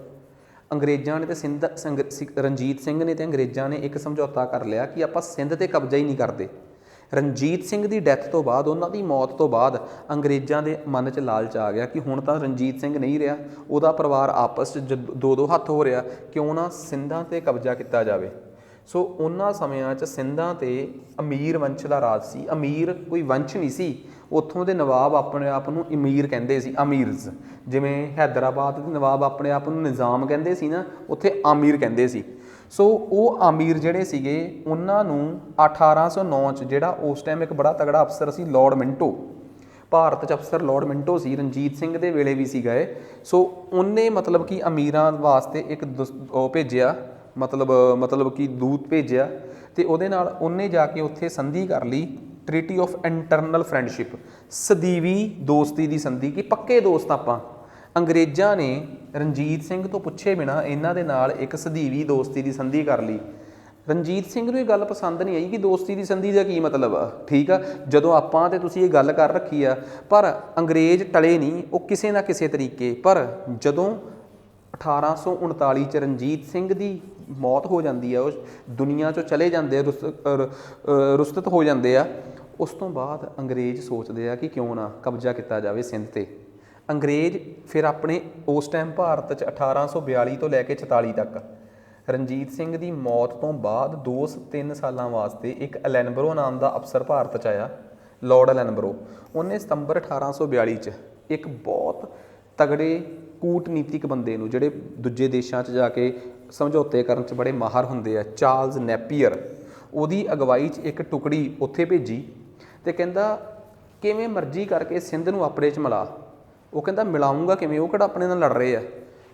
S1: ਅੰਗਰੇਜ਼ਾਂ ਨੇ ਤੇ ਰਣਜੀਤ ਸਿੰਘ ਨੇ ਅਤੇ ਅੰਗਰੇਜ਼ਾਂ ਨੇ ਇੱਕ ਸਮਝੌਤਾ ਕਰ ਲਿਆ ਕਿ ਆਪਾਂ ਸਿੰਧ 'ਤੇ ਕਬਜ਼ਾ ਹੀ ਨਹੀਂ ਕਰਦੇ। ਰਣਜੀਤ ਸਿੰਘ ਦੀ ਡੈਥ ਤੋਂ ਬਾਅਦ, ਉਹਨਾਂ ਦੀ ਮੌਤ ਤੋਂ ਬਾਅਦ ਅੰਗਰੇਜ਼ਾਂ ਦੇ ਮਨ 'ਚ ਲਾਲਚ ਆ ਗਿਆ ਕਿ ਹੁਣ ਤਾਂ ਰਣਜੀਤ ਸਿੰਘ ਨਹੀਂ ਰਿਹਾ, ਉਹਦਾ ਪਰਿਵਾਰ ਆਪਸ 'ਚ ਦੋ ਦੋ ਹੱਥ ਹੋ ਰਿਹਾ, ਕਿਉਂ ਨਾ ਸਿੰਧਾਂ 'ਤੇ ਕਬਜ਼ਾ ਕੀਤਾ ਜਾਵੇ। ਸੋ ਉਹਨਾਂ ਸਮਿਆਂ 'ਚ ਸਿੰਧਾਂ 'ਤੇ ਅਮੀਰ ਵੰਸ਼ ਦਾ ਰਾਜ ਸੀ। ਅਮੀਰ ਕੋਈ ਵੰਸ਼ ਨਹੀਂ ਸੀ, ਉੱਥੋਂ ਦੇ ਨਵਾਬ ਆਪਣੇ ਆਪ ਨੂੰ ਅਮੀਰ ਕਹਿੰਦੇ ਸੀ, ਅਮੀਰਜ਼। ਜਿਵੇਂ ਹੈਦਰਾਬਾਦ ਦੇ ਨਵਾਬ ਆਪਣੇ ਆਪ ਨੂੰ ਨਿਜ਼ਾਮ ਕਹਿੰਦੇ ਸੀ ਨਾ, ਉੱਥੇ ਆਮੀਰ ਕਹਿੰਦੇ ਸੀ। ਸੋ ਉਹ ਆਮੀਰ ਜਿਹੜੇ ਸੀਗੇ, ਉਹਨਾਂ ਨੂੰ 1809 'ਚ ਜਿਹੜਾ ਉਸ ਟਾਈਮ ਇੱਕ ਬੜਾ ਤਗੜਾ ਅਫਸਰ ਸੀ, ਲਾਰਡ ਮਿੰਟੋ, ਭਾਰਤ 'ਚ ਅਫਸਰ ਲਾਰਡ ਮਿੰਟੋ ਸੀ, ਰਣਜੀਤ ਸਿੰਘ ਦੇ ਵੇਲੇ ਵੀ ਸੀਗਾ ਇਹ। ਸੋ ਉਹਨੇ ਮਤਲਬ ਕਿ ਅਮੀਰਾਂ ਵਾਸਤੇ ਇੱਕ ਉਹ ਭੇਜਿਆ, ਮਤਲਬ ਕਿ ਦੂਤ ਭੇਜਿਆ, ਅਤੇ ਉਹਦੇ ਨਾਲ ਉਹਨੇ ਜਾ ਕੇ ਉੱਥੇ ਸੰਧੀ ਕਰ ਲਈ, ਟ੍ਰੀਟੀ ਆਫ ਇੰਟਰਨਲ ਫਰੈਂਡਸ਼ਿਪ, ਸਦੀਵੀ ਦੋਸਤੀ ਦੀ ਸੰਧੀ, ਕਿ ਪੱਕੇ ਦੋਸਤ ਆਪਾਂ। ਅੰਗਰੇਜ਼ਾਂ ਨੇ ਰਣਜੀਤ ਸਿੰਘ ਤੋਂ ਪੁੱਛੇ ਬਿਨਾਂ ਇਹਨਾਂ ਦੇ ਨਾਲ ਇੱਕ ਸਦੀਵੀ ਦੋਸਤੀ ਦੀ ਸੰਧੀ ਕਰ ਲਈ। ਰਣਜੀਤ ਸਿੰਘ ਨੂੰ ਇਹ ਗੱਲ ਪਸੰਦ ਨਹੀਂ ਆਈ ਕਿ ਦੋਸਤੀ ਦੀ ਸੰਧੀ ਦਾ ਕੀ ਮਤਲਬ ਆ, ਠੀਕ ਆ, ਜਦੋਂ ਆਪਾਂ ਤੇ ਤੁਸੀਂ ਇਹ ਗੱਲ ਕਰ ਰੱਖੀ ਆ। ਪਰ ਅੰਗਰੇਜ਼ ਟਲੇ ਨਹੀਂ, ਉਹ ਕਿਸੇ ਨਾ ਕਿਸੇ ਤਰੀਕੇ। ਪਰ ਜਦੋਂ 1839 'ਚ ਰਣਜੀਤ ਸਿੰਘ ਦੀ ਮੌਤ ਹੋ ਜਾਂਦੀ ਆ, ਉਹ ਦੁਨੀਆ 'ਚੋਂ ਚਲੇ ਜਾਂਦੇ ਆ, ਰੁਸਤਤ ਹੋ ਜਾਂਦੇ ਆ, ਉਸ ਤੋਂ ਬਾਅਦ ਅੰਗਰੇਜ਼ ਸੋਚਦੇ ਆ ਕਿ ਕਿਉਂ ਨਾ ਕਬਜ਼ਾ ਕੀਤਾ ਜਾਵੇ ਸਿੰਧ 'ਤੇ। ਅੰਗਰੇਜ਼ ਫਿਰ ਆਪਣੇ ਉਸ ਟਾਈਮ ਭਾਰਤ 'ਚ 1842 ਤੋਂ ਲੈ ਕੇ 44 ਤੱਕ, ਰਣਜੀਤ ਸਿੰਘ ਦੀ ਮੌਤ ਤੋਂ ਬਾਅਦ 2-3 ਸਾਲਾਂ ਵਾਸਤੇ ਇੱਕ ਐਲਨਬਰੋ ਨਾਮ ਦਾ ਅਫਸਰ ਭਾਰਤ 'ਚ ਆਇਆ, ਲਾਰਡ ਐਲਨਬਰੋ। ਉਹਨੇ ਸਤੰਬਰ 1842 'ਚ ਇੱਕ ਬਹੁਤ ਤਗੜੇ ਕੂਟਨੀਤਿਕ ਬੰਦੇ ਨੂੰ, ਜਿਹੜੇ ਦੂਜੇ ਦੇਸ਼ਾਂ 'ਚ ਜਾ ਕੇ ਸਮਝੌਤੇ ਕਰਨ 'ਚ ਬੜੇ ਮਾਹਰ ਹੁੰਦੇ ਆ, ਚਾਰਲਸ ਨੈਪੀਅਰ, ਉਹਦੀ ਅਗਵਾਈ 'ਚ ਇੱਕ ਟੁਕੜੀ ਉੱਥੇ ਭੇਜੀ ਅਤੇ ਕਹਿੰਦਾ ਕਿਵੇਂ ਮਰਜ਼ੀ ਕਰਕੇ ਸਿੰਧ ਨੂੰ ਆਪਣੇ 'ਚ ਮਿਲਾ। ਉਹ ਕਹਿੰਦਾ ਮਿਲਾਊਂਗਾ ਕਿਵੇਂ, ਉਹ ਕਿਹੜਾ ਆਪਣੇ ਨਾਲ ਲੜ ਰਹੇ ਆ।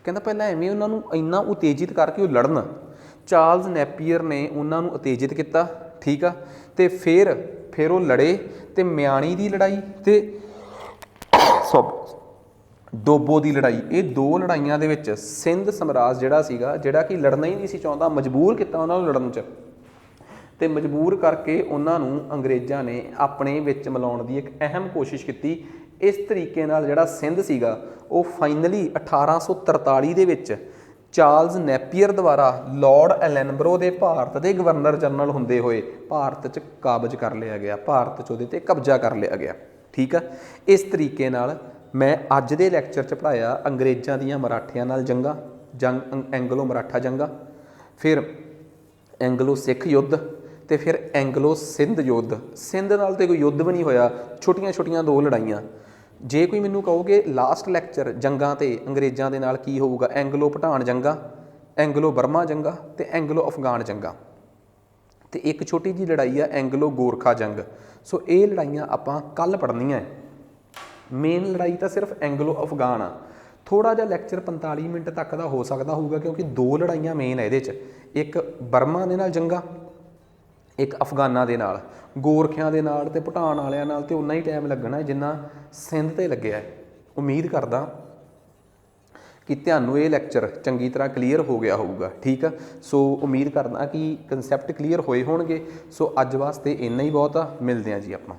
S1: ਕਹਿੰਦਾ ਪਹਿਲਾਂ ਐਵੇਂ ਉਹਨਾਂ ਨੂੰ ਇੰਨਾ ਉਤੇਜਿਤ ਕਰਕੇ ਉਹ ਲੜਨ। ਚਾਰਲਸ ਨੈਪੀਅਰ ਨੇ ਉਹਨਾਂ ਨੂੰ ਉਤੇਜਿਤ ਕੀਤਾ, ਠੀਕ ਆ, ਅਤੇ ਫਿਰ ਉਹ ਲੜੇ, ਅਤੇ ਮਿਆਣੀ ਦੀ ਲੜਾਈ ਅਤੇ ਡੋਬੋ ਦੀ ਲੜਾਈ, ਇਹ ਦੋ ਲੜਾਈਆਂ ਦੇ ਵਿੱਚ ਸਿੰਧ ਸਮਰਾਜ ਜਿਹੜਾ ਸੀਗਾ, ਜਿਹੜਾ ਕਿ ਲੜਨਾ ਹੀ ਨਹੀਂ ਸੀ ਚਾਹੁੰਦਾ, ਮਜਬੂਰ ਕੀਤਾ ਉਹਨਾਂ ਨੂੰ ਲੜਨ 'ਚ, ਅਤੇ ਮਜਬੂਰ ਕਰਕੇ ਉਹਨਾਂ ਨੂੰ ਅੰਗਰੇਜ਼ਾਂ ਨੇ ਆਪਣੇ ਵਿੱਚ ਮਿਲਾਉਣ ਦੀ ਇੱਕ ਅਹਿਮ ਕੋਸ਼ਿਸ਼ ਕੀਤੀ। ਇਸ ਤਰੀਕੇ ਨਾਲ ਜਿਹੜਾ ਸਿੰਧ ਸੀਗਾ, ਉਹ ਫਾਈਨਲੀ 1843 ਦੇ ਵਿੱਚ ਚਾਰਲਸ ਨੈਪੀਅਰ ਦੁਆਰਾ ਲਾਰਡ ਐਲਨਬਰੋ ਦੇ ਭਾਰਤ ਦੇ ਗਵਰਨਰ ਜਨਰਲ ਹੁੰਦੇ ਹੋਏ ਭਾਰਤ 'ਚ ਕਾਬਜ਼ ਕਰ ਲਿਆ ਗਿਆ, ਭਾਰਤ 'ਚ ਉਹਦੇ 'ਤੇ ਕਬਜ਼ਾ ਕਰ ਲਿਆ ਗਿਆ, ਠੀਕ ਆ। ਇਸ ਤਰੀਕੇ ਨਾਲ ਮੈਂ ਅੱਜ ਦੇ ਲੈਕਚਰ 'ਚ ਪੜ੍ਹਾਇਆ ਅੰਗਰੇਜ਼ਾਂ ਦੀਆਂ ਮਰਾਠਿਆਂ ਨਾਲ ਐਂਗਲੋ ਮਰਾਠਾ ਜੰਗਾਂ, ਫਿਰ ਐਂਗਲੋ ਸਿੱਖ ਯੁੱਧ, ਅਤੇ ਫਿਰ ਐਂਗਲੋ ਸਿੰਧ ਯੁੱਧ। ਸਿੰਧ ਨਾਲ ਤਾਂ ਕੋਈ ਯੁੱਧ ਵੀ ਨਹੀਂ ਹੋਇਆ, ਛੋਟੀਆਂ ਦੋ ਲੜਾਈਆਂ। ਜੇ ਕੋਈ ਮੈਨੂੰ ਕਹੋਗੇ ਲਾਸਟ ਲੈਕਚਰ ਜੰਗਾਂ 'ਤੇ ਅੰਗਰੇਜ਼ਾਂ ਦੇ ਨਾਲ ਕੀ ਹੋਊਗਾ, ਐਂਗਲੋ ਭੂਟਾਨ ਜੰਗਾਂ, ਐਂਗਲੋ ਬਰਮਾ ਜੰਗਾਂ ਅਤੇ ਐਂਗਲੋ ਅਫਗਾਨ ਜੰਗਾਂ, ਅਤੇ ਇੱਕ ਛੋਟੀ ਜਿਹੀ ਲੜਾਈ ਆ ਐਂਗਲੋ ਗੋਰਖਾ ਜੰਗ। ਸੋ ਇਹ ਲੜਾਈਆਂ ਆਪਾਂ ਕੱਲ੍ਹ ਪੜ੍ਹਨੀਆਂ। ਮੇਨ ਲੜਾਈ ਤਾਂ ਸਿਰਫ ਐਂਗਲੋ ਅਫਗਾਨ ਆ। ਥੋੜ੍ਹਾ ਜਿਹਾ ਲੈਕਚਰ 45 ਮਿੰਟ ਤੱਕ ਦਾ ਹੋ ਸਕਦਾ ਹੋਊਗਾ, ਕਿਉਂਕਿ ਦੋ ਲੜਾਈਆਂ ਮੇਨ ਆ ਇਹਦੇ 'ਚ, ਇੱਕ ਬਰਮਾ ਦੇ ਨਾਲ ਜੰਗਾਂ, ਇੱਕ ਅਫਗਾਨਾਂ ਦੇ ਨਾਲ, ਗੋਰਖਿਆਂ ਦੇ ਨਾਲ ਅਤੇ ਭੂਟਾਨ ਵਾਲਿਆਂ ਨਾਲ ਤਾਂ ਉਨਾ ਹੀ ਟਾਈਮ ਲੱਗਣਾ ਜਿੰਨਾ ਸਿੰਧ 'ਤੇ ਲੱਗਿਆ। ਉਮੀਦ ਕਰਦਾ ਕਿ ਤੁਹਾਨੂੰ ਇਹ ਲੈਕਚਰ ਚੰਗੀ ਤਰ੍ਹਾਂ ਕਲੀਅਰ ਹੋ ਗਿਆ ਹੋਊਗਾ, ਠੀਕ ਆ। ਸੋ ਉਮੀਦ ਕਰਦਾ ਕਿ ਕਨਸੈਪਟ ਕਲੀਅਰ ਹੋਏ ਹੋਣਗੇ। ਸੋ ਅੱਜ ਵਾਸਤੇ ਇੰਨਾ ਹੀ ਬਹੁਤ ਆ, ਮਿਲਦੇ ਹਾਂ ਜੀ ਆਪਾਂ।